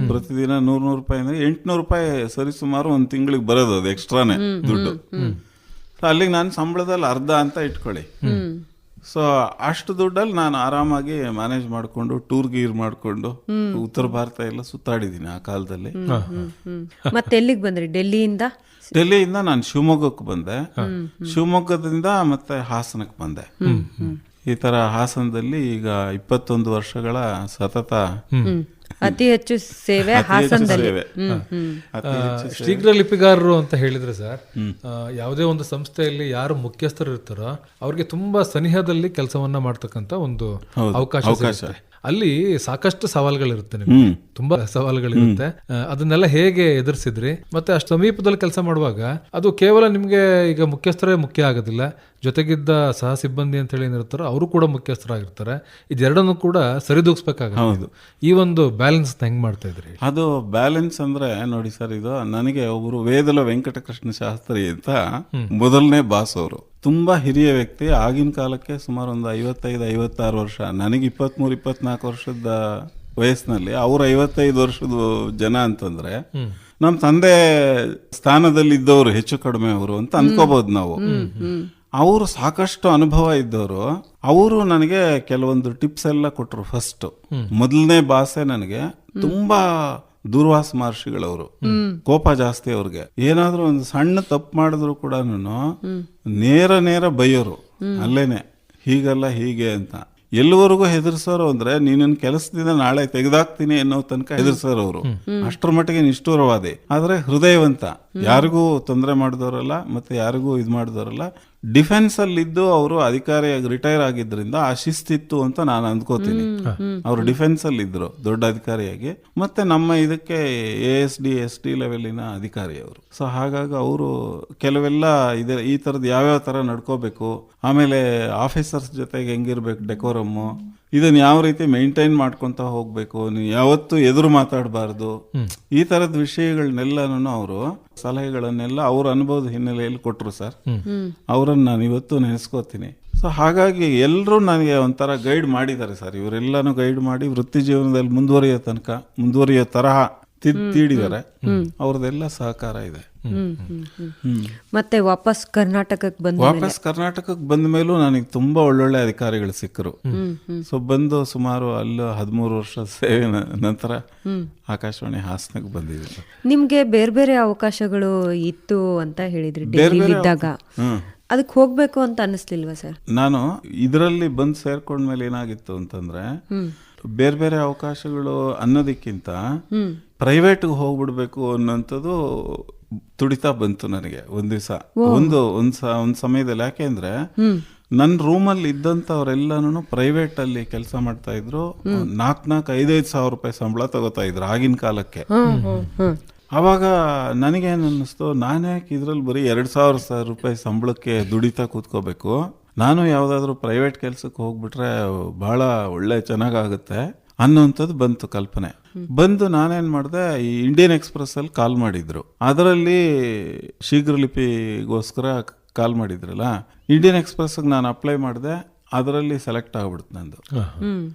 ಪ್ರತಿದಿನ 100 ರೂಪಾಯಿ ಅಂದ್ರೆ 800 ರೂಪಾಯಿ ಸರಿ ಸುಮಾರು ಒಂದು ತಿಂಗಳಿಗೆ ಬರೋದು, ಅದು ಎಕ್ಸ್ಟ್ರಾನೇ ದುಡ್ಡು. ಅಲ್ಲಿಗೆ ನಾನು ಸಂಬಳದಲ್ಲಿ ಅರ್ಧ ಅಂತ ಇಟ್ಕೊಳ್ಳಿ. ಸೊ ಅಷ್ಟು ದುಡ್ಡಲ್ಲಿ ನಾನು ಆರಾಮಾಗಿ ಮ್ಯಾನೇಜ್ ಮಾಡಿಕೊಂಡು ಟೂರ್ ಗೀರ್ ಮಾಡಿಕೊಂಡು ಉತ್ತರ ಭಾರತ ಎಲ್ಲ ಸುತ್ತಾಡಿದ್ದೀನಿ ಆ ಕಾಲದಲ್ಲಿ. ಮತ್ತೆ ಎಲ್ಲಿಗೆ ಬಂದ್ರಿ? ಡೆಲ್ಲಿಯಿಂದ ನಾನು ಶಿವಮೊಗ್ಗಕ್ಕೆ ಬಂದೆ. ಶಿವಮೊಗ್ಗದಿಂದ ಮತ್ತೆ ಹಾಸನಕ್ಕೆ ಬಂದೆ. ಈ ತರ ಹಾಸನದಲ್ಲಿ ಈಗ 21 ವರ್ಷಗಳ ಸತತ ಅತಿ ಹೆಚ್ಚು ಸೇವೆ ಹಾಸನದಲ್ಲಿ. ಶೀಘ್ರ ಲಿಪಿಗಾರರು ಅಂತ ಹೇಳಿದ್ರೆ ಸರ್, ಯಾವುದೇ ಒಂದು ಸಂಸ್ಥೆಯಲ್ಲಿ ಯಾರು ಮುಖ್ಯಸ್ಥರು ಇರ್ತಾರೋ ಅವ್ರಿಗೆ ತುಂಬಾ ಸನಿಹದಲ್ಲಿ ಕೆಲಸವನ್ನ ಮಾಡ್ತಕ್ಕಂತ ಒಂದು ಅವಕಾಶ. ಅಲ್ಲಿ ಸಾಕಷ್ಟು ಸವಾಲುಗಳಿರುತ್ತೆ, ನಿಮ್ಗೆ ತುಂಬಾ ಸವಾಲುಗಳಿರುತ್ತೆ. ಅದನ್ನೆಲ್ಲ ಹೇಗೆ ಎದುರಿಸಿದ್ರಿ? ಮತ್ತೆ ಅಷ್ಟು ಸಮೀಪದಲ್ಲಿ ಕೆಲಸ ಮಾಡುವಾಗ ಅದು ಕೇವಲ ನಿಮ್ಗೆ ಈಗ ಮುಖ್ಯಸ್ಥರೇ ಮುಖ್ಯ ಆಗೋದಿಲ್ಲ, ಜೊತೆಗಿದ್ದ ಸಹ ಸಿಬ್ಬಂದಿ ಅಂತ ಹೇಳಿ ಏನಿರ್ತಾರೋ ಅವರು ಕೂಡ ಮುಖ್ಯಸ್ಥರಾಗಿರ್ತಾರೆ. ಇದೆರಡನ್ನು ಕೂಡ ಸರಿದೂಗಿಸ್ಬೇಕಾಗುತ್ತೆ. ಈ ಒಂದು ಬ್ಯಾಲೆನ್ಸ್ ಹೆಂಗ್ ಮಾಡ್ತಾ ಇದ್ರಿ? ಅದು ಬ್ಯಾಲೆನ್ಸ್ ಅಂದ್ರೆ ನೋಡಿ ಸರ್, ಇದು ನನಗೆ ಒಬ್ರು ವೇದಲ ವೆಂಕಟಕೃಷ್ಣ ಶಾಸ್ತ್ರಿ ಅಂತ ಮೊದಲನೇ ಬಾಸ್ ಅವರು, ತುಂಬಾ ಹಿರಿಯ ವ್ಯಕ್ತಿ. ಆಗಿನ ಕಾಲಕ್ಕೆ ಸುಮಾರು ಒಂದು 55-56 ವರ್ಷ. ನನಗೆ 23-24 ವರ್ಷದ ವಯಸ್ಸಿನಲ್ಲಿ ಅವ್ರು 55 ವರ್ಷದ ಜನ ಅಂತಂದ್ರೆ ನಮ್ಮ ತಂದೆ ಸ್ಥಾನದಲ್ಲಿ ಇದ್ದವರು ಹೆಚ್ಚು ಕಡಿಮೆ ಅವರು ಅಂತ ಅನ್ಕೋಬಹುದು ನಾವು. ಅವರು ಸಾಕಷ್ಟು ಅನುಭವ ಇದ್ದವರು. ಅವರು ನನಗೆ ಕೆಲವೊಂದು ಟಿಪ್ಸ್ ಎಲ್ಲ ಕೊಟ್ರು. ಫಸ್ಟ್ ಮೊದಲನೇ ಬಾಸೆ ನನಗೆ ತುಂಬಾ ದೂರ್ವಾಸ ಮಹರ್ಷಿಗಳವರು. ಕೋಪ ಜಾಸ್ತಿ ಅವ್ರಿಗೆ. ಏನಾದ್ರೂ ಒಂದು ಸಣ್ಣ ತಪ್ಪು ಮಾಡಿದ್ರು ಕೂಡ ನೇರ ಬೈಯೋರು ಅಲ್ಲೇನೆ, ಹೀಗಲ್ಲ ಹೀಗೆ ಅಂತ. ಎಲ್ಲವರೆಗೂ ಹೆದರ್ಸೋರು ಅಂದ್ರೆ ನೀನನ್ ಕೆಲಸದಿಂದ ನಾಳೆ ತೆಗೆದಾಕ್ತೀನಿ ಅನ್ನೋ ತನಕ ಹೆದರ್ಸೋರು ಅವರು. ಅಷ್ಟರ ಮಟ್ಟಿಗೆ ನಿಷ್ಠುರವಾದಿ, ಆದ್ರೆ ಹೃದಯವಂತ. ಯಾರಿಗೂ ತೊಂದರೆ ಮಾಡಿದವರಲ್ಲ, ಮತ್ತೆ ಯಾರಿಗೂ ಇದು ಮಾಡಿದವರಲ್ಲ. ಡಿಫೆನ್ಸ್ ಅಲ್ಲಿ ಇದ್ದು ಅವರು ಅಧಿಕಾರಿಯಾಗಿ ರಿಟೈರ್ ಆಗಿದ್ರಿಂದ ಆ ಶಿಸ್ತಿತ್ತು ಅಂತ ನಾನು ಅಂದ್ಕೋತೀನಿ. ಅವರು ಡಿಫೆನ್ಸ್ ಅಲ್ಲಿ ಇದ್ರು ದೊಡ್ಡ ಅಧಿಕಾರಿಯಾಗಿ. ಮತ್ತೆ ನಮ್ಮ ಇದಕ್ಕೆ ASD SD ಲೆವೆಲಿನ ಅಧಿಕಾರಿ ಅವರು. ಸೊ ಹಾಗಾಗಿ ಅವರು ಕೆಲವೆಲ್ಲ ಈ ತರದ್ ಯಾವ್ಯಾವ ತರ ನಡ್ಕೋಬೇಕು, ಆಮೇಲೆ ಆಫೀಸರ್ಸ್ ಜೊತೆಗೆ ಹೆಂಗಿರ್ಬೇಕು, ಡೆಕೋರಮ್ಮು, ಇದನ್ನ ಯಾವ ರೀತಿ ಮೇಂಟೈನ್ ಮಾಡ್ಕೊಂತ ಹೋಗ್ಬೇಕು, ನೀವು ಯಾವತ್ತೂ ಎದುರು ಮಾತಾಡಬಾರ್ದು, ಈ ತರದ ವಿಷಯಗಳನ್ನೆಲ್ಲನೂ ಅವರು ಸಲಹೆಗಳನ್ನೆಲ್ಲ ಅವ್ರ ಅನುಭವದ ಹಿನ್ನೆಲೆಯಲ್ಲಿ ಕೊಟ್ರು ಸರ್. ಅವರನ್ನು ನಾನು ಇವತ್ತು ನೆನೆಸ್ಕೋತೀನಿ. ಸೊ ಹಾಗಾಗಿ ಎಲ್ಲರೂ ನನಗೆ ಒಂಥರ ಗೈಡ್ ಮಾಡಿದ್ದಾರೆ ಸರ್. ಇವರೆಲ್ಲಾನು ಗೈಡ್ ಮಾಡಿ ವೃತ್ತಿ ಜೀವನದಲ್ಲಿ ಮುಂದುವರಿಯೋ ತರಹ ತೀಡಿದ್ದಾರೆ. ಅವ್ರದ್ದೆಲ್ಲ ಸಹಕಾರ ಇದೆ. ಮತ್ತೆ ವಾಪಸ್ ಕರ್ನಾಟಕಕ್ಕೆ ಬಂದ ಮೇಲೂ ನನಗೆ ತುಂಬಾ ಒಳ್ಳೊಳ್ಳೆ ಅಧಿಕಾರಿಗಳು ಸಿಕ್ಕರು. ಸೊ ಬಂದು ಸುಮಾರು ಅಲ್ಲಿ 13 ವರ್ಷ ಸೇವೆ ನಂತರ ಆಕಾಶವಾಣಿ ಹಾಸನಕ್ಕೆ ಬಂದಿದ್ದೀನಿ. ನಿಮ್ಗೆ ಬೇರೆ ಬೇರೆ ಅವಕಾಶಗಳು ಇತ್ತು ಅಂತ ಹೇಳಿದ್ರಿ ಡೆಲ್ಲಿಲಿದ್ದಾಗ. ಅದಕ್ಕೆ ಹೋಗ್ಬೇಕು ಅಂತ ಅನಿಸ್ಲಿಲ್ವಾ ಸರ್? ನಾನು ಇದರಲ್ಲಿ ಬಂದು ಸೇರ್ಕೊಂಡ್ಮೇಲೆ ಏನಾಗಿತ್ತು ಅಂತಂದ್ರೆ, ಬೇರೆ ಬೇರೆ ಅವಕಾಶಗಳು ಅನ್ನೋದಕ್ಕಿಂತ ಪ್ರೈವೇಟ್ಗೆ ಹೋಗ್ಬಿಡ್ಬೇಕು ಅನ್ನೋಂಥದ್ದು ತುಡಿತಾ ಬಂತು ನನಗೆ. ಒಂದ್ ದಿವಸ ಒಂದ್ ಸಮಯದಲ್ಲಿ. ಯಾಕೆಂದ್ರೆ ನನ್ನ ರೂಮಲ್ಲಿ ಇದ್ದಂಥವ್ರೆಲ್ಲಾನು ಪ್ರೈವೇಟ್ ಅಲ್ಲಿ ಕೆಲಸ ಮಾಡ್ತಾ ಇದ್ರು. 4-5 ಸಾವಿರ ರೂಪಾಯಿ ಸಂಬಳ ತಗೋತಾ ಇದ್ರು ಆಗಿನ ಕಾಲಕ್ಕೆ. ಅವಾಗ ನನಗೇನು ಅನ್ನಿಸ್ತು, ನಾನ್ಯಾಕೆ ಇದ್ರಲ್ಲಿ ಬರೀ 2,000 ರೂಪಾಯಿ ಸಂಬಳಕ್ಕೆ ದುಡಿತಾ ಕೂತ್ಕೋಬೇಕು, ನಾನು ಯಾವ್ದಾದ್ರು ಪ್ರೈವೇಟ್ ಕೆಲ್ಸಕ್ಕೆ ಹೋಗ್ಬಿಟ್ರೆ ಬಹಳ ಚೆನ್ನಾಗಾಗುತ್ತೆ ಅನ್ನೋಂಥದ್ದು ಬಂತು ಕಲ್ಪನೆ. ಬಂದು ನಾನೇನ್ ಮಾಡಿದೆ, ಈ ಇಂಡಿಯನ್ ಎಕ್ಸ್ಪ್ರೆಸ್ ಅಲ್ಲಿ ಕಾಲ್ ಮಾಡಿದ್ರು. ಅದರಲ್ಲಿ ಶೀಘ್ರ ಲಿಪಿಗೋಸ್ಕರ ಕಾಲ್ ಮಾಡಿದ್ರಲ್ಲ, ಇಂಡಿಯನ್ ಎಕ್ಸ್ಪ್ರೆಸ್ ನಾನು ಅಪ್ಲೈ ಮಾಡಿದೆ. ಅದರಲ್ಲಿ ಸೆಲೆಕ್ಟ್ ಆಗ್ಬಿಡ್ತು ನಂದು.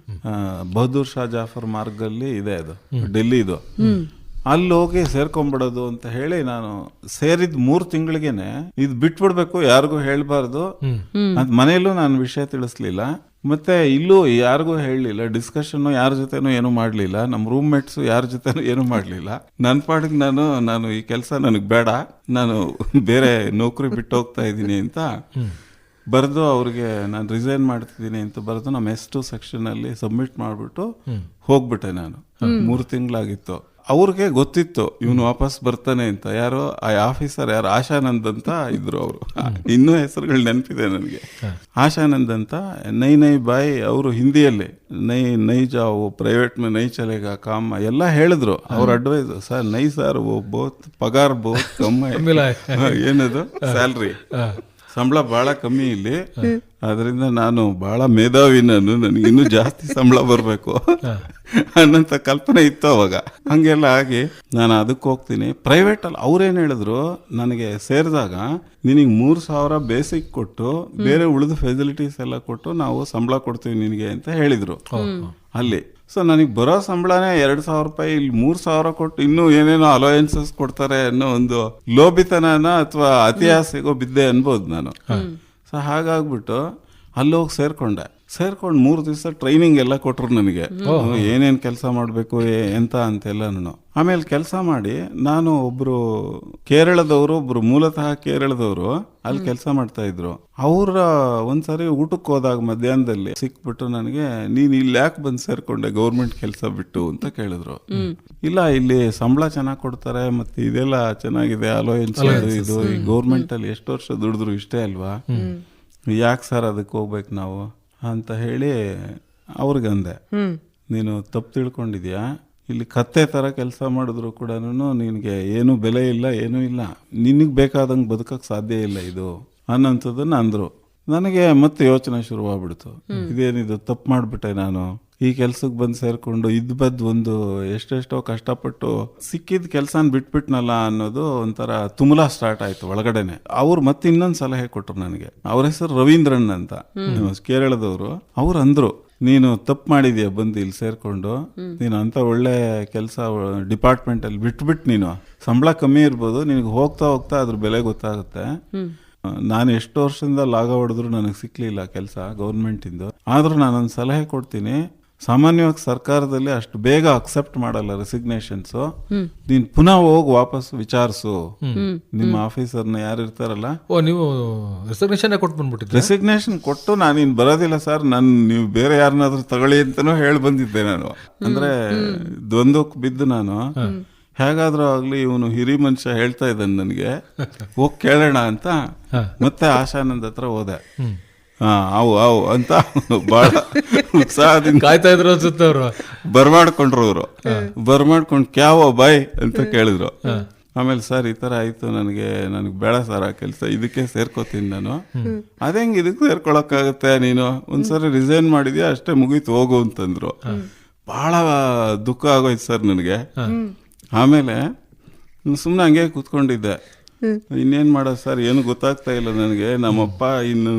ಬಹದ್ದೂರ್ ಶಾ ಜಾಫರ್ ಮಾರ್ಗಲ್ಲಿ ಇದೆ ಅದು, ಡೆಲ್ಲಿದು. ಅಲ್ಲಿ ಹೋಗಿ ಸೇರ್ಕೊಂಡ್ಬಿಡೋದು ಅಂತ ಹೇಳಿ ನಾನು ಸೇರಿದ 3 ತಿಂಗಳಿಗೆನೆ ಇದು ಬಿಟ್ಬಿಡ್ಬೇಕು, ಯಾರಿಗೂ ಹೇಳ್ಬಾರ್ದು ಅಂತ ಮನೆಯಲ್ಲೂ ನಾನು ವಿಷಯ ತಿಳಿಸ್ಲಿಲ್ಲ. ಮತ್ತೆ ಇಲ್ಲೂ ಯಾರಿಗೂ ಹೇಳಲಿಲ್ಲ, ಡಿಸ್ಕಷನ್ ಯಾರ ಜೊತೆನೂ ಏನು ಮಾಡಲಿಲ್ಲ, ನಮ್ಮ ರೂಮ್ ಮೇಟ್ಸು ಯಾರ ಜೊತೆನೂ ಏನು ಮಾಡಲಿಲ್ಲ. ನನ್ನ ಪಾಡಿಗೆ ನಾನು ಈ ಕೆಲಸ ನನಗೆ ಬೇಡ, ನಾನು ಬೇರೆ ನೌಕರಿ ಬಿಟ್ಟು ಹೋಗ್ತಾ ಇದ್ದೀನಿ ಅಂತ ಬರೆದು ಅವ್ರಿಗೆ ನಾನು ರಿಸೈನ್ ಮಾಡ್ತಿದ್ದೀನಿ ಅಂತ ಬರೆದು ನಮ್ಮ S2 ಸೆಕ್ಷನಲ್ಲಿ ಸಬ್ಮಿಟ್ ಮಾಡಿಬಿಟ್ಟು ಹೋಗ್ಬಿಟ್ಟೆ ನಾನು. 3 ತಿಂಗಳಾಗಿತ್ತು. ಅವ್ರಿಗೆ ಗೊತ್ತಿತ್ತು ಇವನು ವಾಪಸ್ ಬರ್ತಾನೆ ಅಂತ. ಯಾರೋ ಆ ಆಫೀಸರ್ ಯಾರು ಆಶಾನಂದ್ ಅಂತ ಇದ್ರು, ಅವರು ಇನ್ನೂ ಹೆಸರುಗಳು ನೆನಪಿದೆ ನನಗೆ. ಆಶಾನಂದ್ ಅಂತ, ನೈ ಬಾಯ್, ಅವರು ಹಿಂದಿಯಲ್ಲಿ ನೈ ಜಾವು ಪ್ರೈವೇಟ್ ಮೇ ನೈ ಚಲೇಗ ಕಾಮ ಎಲ್ಲ ಹೇಳಿದ್ರು. ಅವ್ರ ಅಡ್ವೈಸ್, ಸರ್ ನೈ ಸರ್ ಬಹುತ್ ಪಗಾರ್ ಬಹುತ್ ಕಮ್ಮಿ, ಏನದು ಸ್ಯಾಲ್ರಿ ಸಂಬಳ ಬಹಳ ಕಮ್ಮಿ ಇಲ್ಲಿ, ಅದರಿಂದ ನಾನು ಬಹಳ ಮೇಧಾವಿ, ನನಗೆ ಇನ್ನೂ ಜಾಸ್ತಿ ಸಂಬಳ ಬರಬೇಕು ಅನ್ನೋಂಥ ಕಲ್ಪನೆ ಇತ್ತು ಅವಾಗ. ಹಂಗೆಲ್ಲ ಆಗಿ ನಾನು ಅದಕ್ಕೆ ಹೋಗ್ತೀನಿ ಪ್ರೈವೇಟ್ ಅಲ್ಲಿ. ಅವ್ರೇನು ಹೇಳಿದ್ರು ನನಗೆ ಸೇರಿದಾಗ, ನಿನಗೆ 3,000 ಬೇಸಿಕ್ ಕೊಟ್ಟು ಬೇರೆ ಉಳಿದ ಫೆಸಿಲಿಟೀಸ್ ಎಲ್ಲ ಕೊಟ್ಟು ನಾವು ಸಂಬಳ ಕೊಡ್ತೀವಿ ನಿನಗೆ ಅಂತ ಹೇಳಿದ್ರು ಅಲ್ಲಿ. ಸೊ ನನಗೆ ಬರೋ ಸಂಬಳನೇ 2,000 ರೂಪಾಯಿ, ಇಲ್ಲಿ 3,000 ಕೊಟ್ಟು ಇನ್ನೂ ಏನೇನೋ ಅಲೋಯನ್ಸಸ್ ಕೊಡ್ತಾರೆ ಅನ್ನೋ ಒಂದು ಲೋಭಿತನನ ಅಥವಾ ಅತಿಯಾಸೆಗೋ ಬಿದ್ದೆ ಅನ್ಬೋದು ನಾನು. ಸೊ ಹಾಗಾಗ್ಬಿಟ್ಟು ಅಲ್ಲೋಗಿ ಸೇರ್ಕೊಂಡು 3 ದಿವಸ ಟ್ರೈನಿಂಗ್ ಎಲ್ಲ ಕೊಟ್ರು ನನಗೆ, ಏನೇನು ಕೆಲಸ ಮಾಡಬೇಕು ಎಂತ ಅಂತೆಲ್ಲನು. ಆಮೇಲೆ ಕೆಲಸ ಮಾಡಿ ನಾನು ಒಬ್ರು ಕೇರಳದವರು, ಒಬ್ರು ಮೂಲತಃ ಕೇರಳದವರು ಅಲ್ಲಿ ಕೆಲಸ ಮಾಡ್ತಾ ಇದ್ರು. ಅವ್ರ ಒಂದ್ಸರಿ ಊಟಕ್ಕೆ ಹೋದಾಗ ಮಧ್ಯಾಹ್ನದಲ್ಲಿ ಸಿಕ್ಬಿಟ್ಟು ನನಗೆ, ನೀನ್ ಇಲ್ಲಿ ಯಾಕೆ ಬಂದು ಸೇರ್ಕೊಂಡೆ ಗೌರ್ಮೆಂಟ್ ಕೆಲಸ ಬಿಟ್ಟು ಅಂತ ಕೇಳಿದ್ರು. ಇಲ್ಲ, ಇಲ್ಲಿ ಸಂಬಳ ಚೆನ್ನಾಗಿ ಕೊಡ್ತಾರೆ, ಮತ್ತೆ ಇದೆಲ್ಲ ಚೆನ್ನಾಗಿದೆ, ಅಲೋಯನ್ಸ್ ಇದು, ಈ ಗೌರ್ಮೆಂಟ್ ಅಲ್ಲಿ ಎಷ್ಟು ವರ್ಷ ದುಡಿದ್ರು ಇಷ್ಟೇ ಅಲ್ವಾ, ಯಾಕೆ ಸರ್ ಅದಕ್ಕೆ ಹೋಗ್ಬೇಕು ನಾವು ಅಂತ ಹೇಳಿ ಅವ್ರಿಗಂದೆ. ನೀನು ತಪ್ಪು ತಿಳ್ಕೊಂಡಿದ್ಯಾ, ಇಲ್ಲಿ ಕತ್ತೆ ತರ ಕೆಲಸ ಮಾಡಿದ್ರು ಕೂಡ ನಿನಗೆ ಏನು ಬೆಲೆ ಇಲ್ಲ, ಏನೂ ಇಲ್ಲ, ನಿನಗೆ ಬೇಕಾದಂಗೆ ಬದುಕಕ್ಕೆ ಸಾಧ್ಯ ಇಲ್ಲ ಇದು ಅನ್ನೋಂಥದ್ದನ್ನ ಅಂದ್ರು. ನನಗೆ ಮತ್ತೆ ಯೋಚನೆ ಶುರುವಾಗ್ಬಿಡ್ತು, ಇದೇನಿದು ತಪ್ಪು ಮಾಡ್ಬಿಟ್ಟೆ ನಾನು, ಈ ಕೆಲ್ಸಕ್ಕೆ ಬಂದು ಸೇರ್ಕೊಂಡು ಒಂದು ಎಷ್ಟೆಷ್ಟೋ ಕಷ್ಟಪಟ್ಟು ಸಿಕ್ಕಿದ ಕೆಲ್ಸನ ಬಿಟ್ಬಿಟ್ನಲ್ಲ ಅನ್ನೋದು ಒಂಥರ ತುಮುಲ ಸ್ಟಾರ್ಟ್ ಆಯ್ತು ಒಳಗಡೆನೆ. ಅವ್ರು ಮತ್ತೆ ಇನ್ನೊಂದು ಸಲಹೆ ಕೊಟ್ರು ನನಗೆ. ಅವ್ರ ಹೆಸರು ರವೀಂದ್ರನ್ ಅಂತ, ಕೇರಳದವರು. ಅವ್ರು ಅಂದ್ರು, ನೀನು ತಪ್ಪು ಮಾಡಿದ್ಯಾ ಬಂದು ಇಲ್ಲಿ ಸೇರ್ಕೊಂಡು, ನೀನು ಅಂತ ಒಳ್ಳೆ ಕೆಲಸ ಡಿಪಾರ್ಟ್ಮೆಂಟ್ ಅಲ್ಲಿ ಬಿಟ್ಬಿಟ್ಟು ನೀನು ಸಂಬಳ ಕಮ್ಮಿ ಇರ್ಬೋದು, ನಿನಗೆ ಹೋಗ್ತಾ ಹೋಗ್ತಾ ಅದ್ರ ಬೆಲೆ ಗೊತ್ತಾಗುತ್ತೆ. ನಾನು ಎಷ್ಟು ವರ್ಷದಿಂದ ಲಾಗ ಹೊಡೆದ್ರು ನನಗೆ ಸಿಕ್ಲಿಲ್ಲ ಕೆಲಸ ಗೌರ್ಮೆಂಟಿಂದು. ಆದ್ರೂ ನಾನೊಂದು ಸಲಹೆ ಕೊಡ್ತೀನಿ, ಸಾಮಾನ್ಯವಾಗಿ ಸರ್ಕಾರದಲ್ಲಿ ಅಷ್ಟು ಬೇಗ ಅಕ್ಸೆಪ್ಟ್ ಮಾಡಲ್ಲ ರೆಸಿಗ್ನೇಷನ್ಸ್. ನೀನ್ ಪುನಃ ಹೋಗಿ ವಾಪಸ್ ವಿಚಾರಿಸು ನಿಮ್ಮ ಆಫೀಸರ್ನ ಯಾರು ಇರ್ತಾರಲ್ಲ. ನೀವು ರೆಸಿಗ್ನೇಷನ್ ಕೊಟ್ಟು ಬಂದ್ಬಿಟ್ಟಿದ್ದೆ? ರೆಸಿಗ್ನೇಷನ್ ಕೊಟ್ಟು ನಾನು ಇನ್ ಬರೋದಿಲ್ಲ ಸರ್, ನೀವು ಬೇರೆ ಯಾರನ್ನಾದ್ರೂ ತಗೊಳ್ಳಿ ಅಂತಾನೂ ಹೇಳಿ ಬಂದಿದ್ದೆ ನಾನು. ಅಂದ್ರೆ ದ್ವಂದ್ವಕ್ಕೆ ಬಿದ್ದು ನಾನು ಹೇಗಾದ್ರೂ ಆಗ್ಲಿ ಇವನು ಹಿರಿ ಮನುಷ್ಯ ಹೇಳ್ತಾ ಇದ್ದಾನೆ ನನಗೆ, ಹೋಗಿ ಕೇಳೋಣ ಅಂತ ಮತ್ತೆ ಆಶಾನಂದ್ ಹತ್ರ ಹೋದೆ. ಅವು ಅಂತ ಬಹಳ ಉತ್ಸಾಹದಿಂದ ಕಾಯ್ತಾ ಇದ್ರು ಅನ್ಸುತ್ತೆ ಅವರು. ಬರ್ಮಾಡ್ಕೊಂಡ್ರು ಅವರು. ಬರ್ಮಾಡ್ಕೊಂಡು ಕ್ಯಾವೋ ಬಾಯ್ ಅಂತ ಕೇಳಿದ್ರು. ಆಮೇಲೆ ಸರ್ ಈ ತರ ಆಯ್ತು, ನನಗೆ ಬೇಡ ಸರ್ ಆ ಕೆಲಸ, ಇದಕ್ಕೆ ಸೇರ್ಕೋತೀನಿ ನಾನು. ಅದೇಂಗ್ ಇದಕ್ಕೆ ಸೇರ್ಕೊಳಕ್ಕಾಗತ್ತೆ, ನೀನು ಒಂದ್ಸರಿ ರಿಸೈನ್ ಮಾಡಿದ್ಯಾ ಅಷ್ಟೇ ಮುಗೀತು ಹೋಗು ಅಂತಂದ್ರು. ಬಹಳ ದುಃಖ ಆಗೋಯ್ತು ಸರ್ ನನಗೆ. ಆಮೇಲೆ ಸುಮ್ಮನೆ ಹಂಗೆ ಕೂತ್ಕೊಂಡಿದ್ದೆ, ಇನ್ನೇನ್ ಮಾಡೋದು ಸರ್, ಏನು ಗೊತ್ತಾಗ್ತಾ ಇಲ್ಲ ನನಗೆ, ನಮ್ಮಪ್ಪ ಇನ್ನು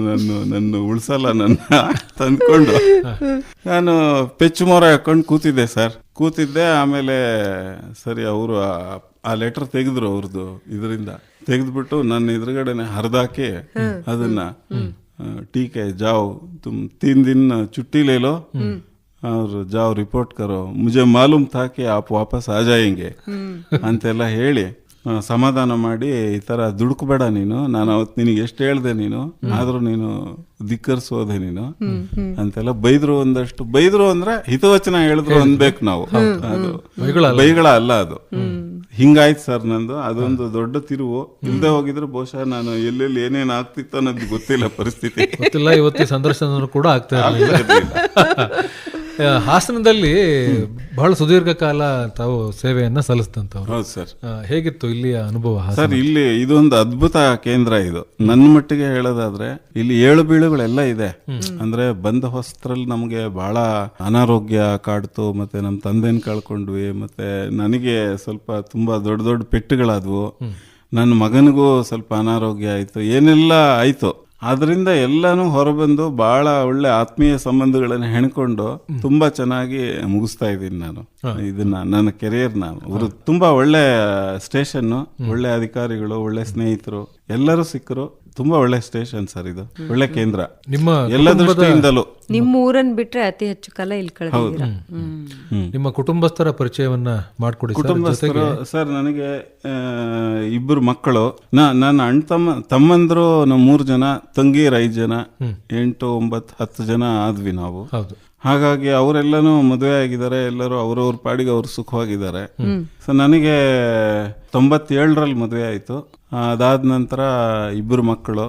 ನನ್ನ ಉಳ್ಸಲ್ಲ ನನ್ನ ತಂದ್ಕೊಂಡು ನಾನು ಪೆಚ್ಚು ಮೊರ ಹಾಕೊಂಡು ಕೂತಿದ್ದೆ. ಆಮೇಲೆ ಸರಿ ಅವರು ಆ ಲೆಟರ್ ತೆಗೆದ್ರು, ಅವ್ರದ್ದು ಇದರಿಂದ ತೆಗೆದ್ಬಿಟ್ಟು ನನ್ನ ಎದುರುಗಡೆನೆ ಹರಿದಾಕಿ ಅದನ್ನ ಟೀಕೆ ಜಾವ್ ತುಮ್ 3 दिन छुट्टी ले लो और जाओ रिपोर्ट करो, मुझे मालूम था कि आप वापस आ जाएंगे ಅಂತೆಲ್ಲ ಹೇಳಿ ಸಮಾಧಾನ ಮಾಡಿ, ಈ ತರ ದುಡುಕಬೇಡ ನೀನು, ನಾನು ಅವತ್ತು ನಿನಗೆ ಎಷ್ಟು ಹೇಳ್ದೆ ನೀನು, ಆದ್ರೂ ನೀನು ಧಿಕ್ಕರಿಸೋದೆ ನೀನು ಅಂತೆಲ್ಲ ಬೈದ್ರು. ಒಂದಷ್ಟು ಬೈದ್ರು ಅಂದ್ರೆ ಹಿತವಚನ ಹೇಳಿದ್ರು ಅನ್ಬೇಕು ನಾವು, ಅದು ಬೈಗಳ ಅಲ್ಲ ಅದು. ಹಿಂಗಾಯ್ತು ಸರ್ ನಂದು. ಅದೊಂದು ದೊಡ್ಡ ತಿರುವು. ಇಲ್ದೆ ಹೋಗಿದ್ರೆ ಬಹುಶಃ ನಾನು ಎಲ್ಲೆಲ್ಲಿ ಏನೇನ್ ಆಗ್ತಿತ್ತು ಅನ್ನೋದು ಗೊತ್ತಿಲ್ಲ, ಪರಿಸ್ಥಿತಿ ಗೊತ್ತಿಲ್ಲ. ಇವತ್ತು ಸಂದರ್ಶನ ಕೂಡ ಆಗ್ತಾ ಇರಲಿಲ್ಲ. ಹಾಸನದಲ್ಲಿ ಬಹಳ ಸುದೀರ್ಘ ಕಾಲ ತಾವು ಸೇವೆಯನ್ನ ಸಲ್ಲಿಸಿದಂತವ್ರು. ಹೌದು ಸರ್. ಹೇಗಿತ್ತು ಇಲ್ಲಿಯ ಅನುಭವ? ಸರ್ ಇಲ್ಲಿ ಇದೊಂದು ಅದ್ಭುತ ಕೇಂದ್ರ ಇದು. ನನ್ನ ಮಟ್ಟಿಗೆ ಹೇಳೋದಾದ್ರೆ ಇಲ್ಲಿ 7 ಬೀಳುಗಳೆಲ್ಲ ಇದೆ. ಅಂದ್ರೆ ಬಂದ ಹೊಸತ್ರಲ್ಲಿ ನಮ್ಗೆ ಬಹಳ ಅನಾರೋಗ್ಯ ಕಾಡ್ತು, ಮತ್ತೆ ನಮ್ ತಂದೆನ ಕಳ್ಕೊಂಡ್ವಿ, ಮತ್ತೆ ನನಗೆ ಸ್ವಲ್ಪ ತುಂಬಾ ದೊಡ್ಡ ದೊಡ್ಡ ಪೆಟ್ಟುಗಳಾದ್ವು, ನನ್ನ ಮಗನಿಗೂ ಸ್ವಲ್ಪ ಅನಾರೋಗ್ಯ ಆಯ್ತು, ಏನೆಲ್ಲ ಆಯ್ತು. ಅದರಿಂದ ಎಲ್ಲಾನು ಹೊರಬಂದು ಬಹಳ ಒಳ್ಳೆ ಆತ್ಮೀಯ ಸಂಬಂಧಗಳನ್ನು ಹೆಣ್ಕೊಂಡು ತುಂಬಾ ಚೆನ್ನಾಗಿ ಮುಗಿಸ್ತಾ ಇದ್ದೀನಿ ನಾನು ಇದನ್ನ, ನನ್ನ ಕೆರಿಯರ್. ಅವರು ತುಂಬಾ ಒಳ್ಳೆ ಸ್ಟೇಷನ್, ಒಳ್ಳೆ ಅಧಿಕಾರಿಗಳು, ಒಳ್ಳೆ ಸ್ನೇಹಿತರು ಎಲ್ಲರೂ ಸಿಕ್ಕರು. ತುಂಬಾ ಒಳ್ಳೆ ಸ್ಟೇಷನ್ ಸರ್ ಇದು, ಒಳ್ಳೆ ಕೇಂದ್ರ ನಿಮ್ಮ ಎಲ್ಲ ದೃಷ್ಟಿಯಿಂದಲೂ. ನಿಮ್ಮ ಊರನ್ನ ಬಿಟ್ರೆ ಅತಿ ಹೆಚ್ಚು ಕಾಲ ಇಲ್ಲಿ ಕಳೆದಿದ್ದೀರಾ. ನಿಮ್ಮ ಕುಟುಂಬಸ್ಥರ ಪರಿಚಯವನ್ನ ಮಾಡ್ಕೊಡಿ. ಕುಟುಂಬಸ್ಥರು ಸರ್, ನನಗೆ ಇಬ್ಬರು ಮಕ್ಕಳು, ನನ್ನ ತಮ್ಮಂದ್ರು ನಾವು 3 ಜನ, ತಂಗಿಯರು 5 ಜನ, 8, 9, 10 ಜನ ಆದ್ವಿ ನಾವು. ಹಾಗಾಗಿ ಅವರೆಲ್ಲನೂ ಮದುವೆ ಆಗಿದ್ದಾರೆ, ಎಲ್ಲರೂ ಅವ್ರವ್ರ ಪಾಡಿಗೆ ಅವ್ರು ಸುಖವಾಗಿದ್ದಾರೆ. ಸೊ ನನಗೆ 97ರಲ್ಲಿ ಮದುವೆ ಆಯಿತು. ಅದಾದ ನಂತರ ಇಬ್ಬರು ಮಕ್ಕಳು,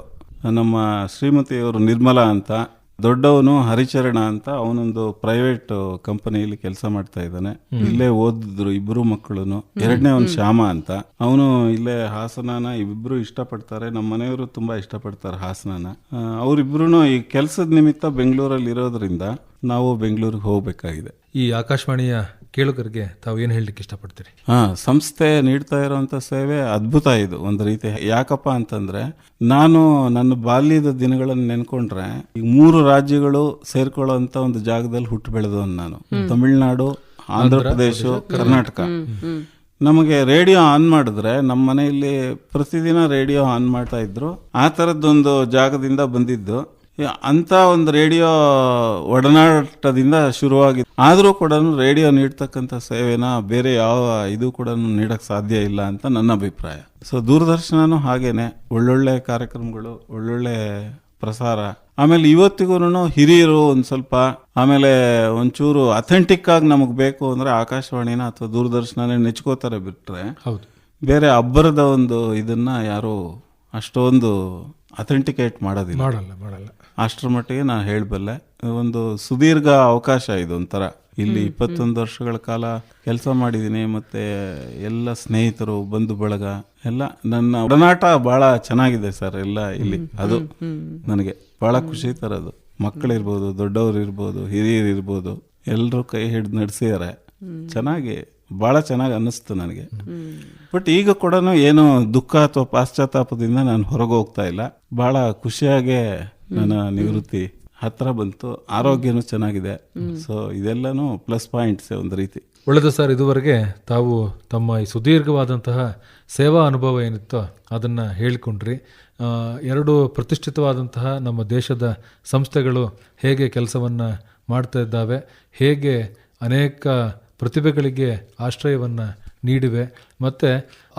ನಮ್ಮ ಶ್ರೀಮತಿಯವರು ನಿರ್ಮಲಾ ಅಂತ, ದೊಡ್ಡವನು ಹರಿಚರಣ ಅಂತ, ಅವನೊಂದು ಪ್ರೈವೇಟ್ ಕಂಪನಿಯಲ್ಲಿ ಕೆಲಸ ಮಾಡ್ತಾ ಇದ್ದಾನೆ. ಇಲ್ಲೇ ಓದಿದ್ರು ಇಬ್ರು ಮಕ್ಕಳು. ಎರಡನೇವನು ಶ್ಯಾಮ ಅಂತ, ಅವನು ಇಲ್ಲೇ ಹಾಸನನ ಇಬ್ರು ಇಷ್ಟಪಡ್ತಾರೆ. ನಮ್ಮ ಮನೆಯವರು ತುಂಬಾ ಇಷ್ಟಪಡ್ತಾರೆ ಹಾಸನನ. ಅವರಿಬ್ರು ಈ ಕೆಲಸದ ನಿಮಿತ್ತ ಬೆಂಗಳೂರಲ್ಲಿ ಇರೋದ್ರಿಂದ ನಾವು ಬೆಂಗಳೂರಿಗೆ ಹೋಗ್ಬೇಕಾಗಿದೆ. ಈ ಆಕಾಶವಾಣಿಯ ಕೇಳುಗರಿಗೆ ತಾವು ಏನು ಹೇಳಲಿಕ್ಕೆ ಇಷ್ಟಪಡ್ತೀರಿ? ಸಂಸ್ಥೆ ನೀಡ್ತಾ ಇರುವಂತ ಸೇವೆ ಅದ್ಭುತ ಇದು ಒಂದು ರೀತಿ. ಯಾಕಪ್ಪ ಅಂತಂದ್ರೆ, ನಾನು ನನ್ನ ಬಾಲ್ಯದ ದಿನಗಳನ್ನು ನೆನ್ಕೊಂಡ್ರೆ ಈ 3 ರಾಜ್ಯಗಳು ಸೇರ್ಕೊಳ್ಳುವಂತ ಒಂದು ಜಾಗದಲ್ಲಿ ಹುಟ್ಟು ಬೆಳೆದವನು ನಾನು. ತಮಿಳುನಾಡು, ಆಂಧ್ರ ಪ್ರದೇಶ, ಕರ್ನಾಟಕ. ನಮಗೆ ರೇಡಿಯೋ ಆನ್ ಮಾಡಿದ್ರೆ ನಮ್ಮ ಮನೆಯಲ್ಲಿ ಪ್ರತಿದಿನ ರೇಡಿಯೋ ಆನ್ ಮಾಡ್ತಾ ಇದ್ರು. ಆ ತರದ್ದೊಂದು ಜಾಗದಿಂದ ಬಂದಿದ್ದು. ಅಂತ ಒಂದು ರೇಡಿಯೋ ಒಡನಾಟದಿಂದ ಶುರುವಾಗಿತ್ತು. ಆದರೂ ಕೂಡ ರೇಡಿಯೋ ನೀಡ್ತಕ್ಕಂಥ ಸೇವೆನ ಬೇರೆ ಯಾವ ಇದು ಕೂಡ ನೀಡಕ್ ಸಾಧ್ಯ ಇಲ್ಲ ಅಂತ ನನ್ನ ಅಭಿಪ್ರಾಯ. ಸೊ ದೂರದರ್ಶನನೂ ಹಾಗೇನೆ, ಒಳ್ಳೊಳ್ಳೆ ಕಾರ್ಯಕ್ರಮಗಳು, ಒಳ್ಳೊಳ್ಳೆ ಪ್ರಸಾರ. ಆಮೇಲೆ ಇವತ್ತಿಗೂ ಹಿರಿಯರು ಒಂದ್ ಸ್ವಲ್ಪ, ಆಮೇಲೆ ಒಂಚೂರು ಅಥೆಂಟಿಕ್ ಆಗಿ ನಮಗ್ ಬೇಕು ಅಂದ್ರೆ ಆಕಾಶವಾಣಿನ ಅಥವಾ ದೂರದರ್ಶನನೇ ನೆಚ್ಕೋತಾರೆ ಬಿಟ್ರೆ, ಬೇರೆ ಅಬ್ಬರದ ಒಂದು ಇದನ್ನ ಯಾರು ಅಷ್ಟೊಂದು ಅಥೆಂಟಿಕೇಟ್ ಮಾಡೋದಿಲ್ಲ. ಅಷ್ಟರ ಮಟ್ಟಿಗೆ ನಾನು ಹೇಳಬಲ್ಲೆ. ಒಂದು ಸುದೀರ್ಘ ಅವಕಾಶ ಇದು ಒಂಥರ. ಇಲ್ಲಿ 21 ವರ್ಷಗಳ ಕಾಲ ಕೆಲಸ ಮಾಡಿದ್ದೀನಿ. ಮತ್ತೆ ಎಲ್ಲ ಸ್ನೇಹಿತರು, ಬಂಧು ಬಳಗ ಎಲ್ಲ, ನನ್ನ ಒಡನಾಟ ಬಹಳ ಚೆನ್ನಾಗಿದೆ ಸರ್ ಎಲ್ಲ ಇಲ್ಲಿ. ಅದು ನನಗೆ ಬಹಳ ಖುಷಿ ತರೋದು. ಮಕ್ಕಳಿರ್ಬೋದು, ದೊಡ್ಡವರು ಇರ್ಬೋದು, ಹಿರಿಯರು ಇರ್ಬೋದು, ಎಲ್ಲರೂ ಕೈ ಹಿಡಿದು ನಡೆಸಿದ್ದಾರೆ. ಬಹಳ ಚೆನ್ನಾಗಿ ಅನ್ನಿಸ್ತು ನನಗೆ. ಬಟ್ ಈಗ ಕೂಡ ಏನು ದುಃಖ ಅಥವಾ ಪಾಶ್ಚಾತ್ತಾಪದಿಂದ ನಾನು ಹೊರಗೆ ಹೋಗ್ತಾ ಇಲ್ಲ. ಬಹಳ ಖುಷಿಯಾಗೆ ನನ್ನ ನಿವೃತ್ತಿ ಹತ್ರ ಬಂತು. ಆರೋಗ್ಯನೂ ಚೆನ್ನಾಗಿದೆ. ಸೊ ಇದೆಲ್ಲನೂ ಪ್ಲಸ್ ಪಾಯಿಂಟ್ಸ್ ಒಂದು ರೀತಿ. ಒಳ್ಳೆಯದು ಸರ್. ಇದುವರೆಗೆ ತಾವು ತಮ್ಮ ಈ ಸುದೀರ್ಘವಾದಂತಹ ಸೇವಾ ಅನುಭವ ಏನಿತ್ತೋ ಅದನ್ನು ಹೇಳಿಕೊಂಡ್ರಿ. 2 ಪ್ರತಿಷ್ಠಿತವಾದಂತಹ ನಮ್ಮ ದೇಶದ ಸಂಸ್ಥೆಗಳು ಹೇಗೆ ಕೆಲಸವನ್ನು ಮಾಡ್ತಾ ಇದ್ದಾವೆ, ಹೇಗೆ ಅನೇಕ ಪ್ರತಿಭೆಗಳಿಗೆ ಆಶ್ರಯವನ್ನು ನೀಡಿವೆ, ಮತ್ತು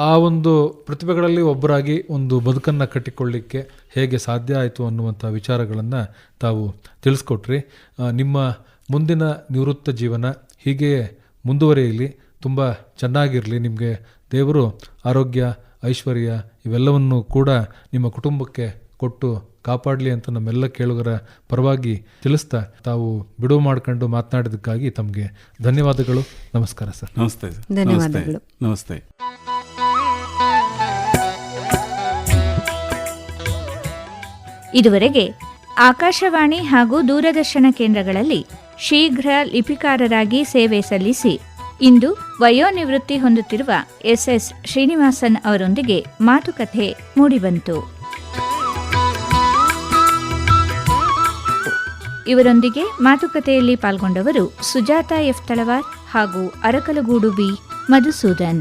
ಆ ಒಂದು ಪ್ರತಿಭೆಗಳಲ್ಲಿ ಒಬ್ಬರಾಗಿ ಒಂದು ಬದುಕನ್ನು ಕಟ್ಟಿಕೊಳ್ಳಿಕ್ಕೆ ಹೇಗೆ ಸಾಧ್ಯ ಆಯಿತು ಅನ್ನುವಂಥ ವಿಚಾರಗಳನ್ನು ತಾವು ತಿಳಿಸ್ಕೊಟ್ರಿ. ನಿಮ್ಮ ಮುಂದಿನ ನಿವೃತ್ತ ಜೀವನ ಹೀಗೆಯೇ ಮುಂದುವರಿಯಲಿ, ತುಂಬ ಚೆನ್ನಾಗಿರಲಿ. ನಿಮಗೆ ದೇವರು ಆರೋಗ್ಯ, ಐಶ್ವರ್ಯ ಇವೆಲ್ಲವನ್ನು ಕೂಡ ನಿಮ್ಮ ಕುಟುಂಬಕ್ಕೆ ಕೊಟ್ಟು ಕಾಪಾಡಲಿ ಅಂತ ನಮ್ಮೆಲ್ಲ ಕೇಳುಗರ ಪರವಾಗಿ ತಿಳಿಸ್ತಾ, ತಾವು ಬಿಡುವು ಮಾಡ್ಕೊಂಡು ಮಾತನಾಡಿದ್ದಕ್ಕಾಗಿ ತಮಗೆ ಧನ್ಯವಾದಗಳು. ನಮಸ್ಕಾರ ಸರ್. ನಮಸ್ತೆ. ಧನ್ಯವಾದಗಳು. ನಮಸ್ತೆ. ಇದುವರೆಗೆ ಆಕಾಶವಾಣಿ ಹಾಗೂ ದೂರದರ್ಶನ ಕೇಂದ್ರಗಳಲ್ಲಿ ಶೀಘ್ರ ಲಿಪಿಕಾರರಾಗಿ ಸೇವೆ ಸಲ್ಲಿಸಿ ಇಂದು ವಯೋನಿವೃತ್ತಿ ಹೊಂದುತ್ತಿರುವ ಎಸ್ ಶ್ರೀನಿವಾಸನ್ ಅವರೊಂದಿಗೆ ಮಾತುಕತೆ ಮೂಡಿಬಂತು. ಇವರೊಂದಿಗೆ ಮಾತುಕತೆಯಲ್ಲಿ ಪಾಲ್ಗೊಂಡವರು ಸುಜಾತ ಎಫ್ ತಳವಾರ್ ಹಾಗೂ ಅರಕಲಗೂಡು ಬಿ ಮಧುಸೂದನ್.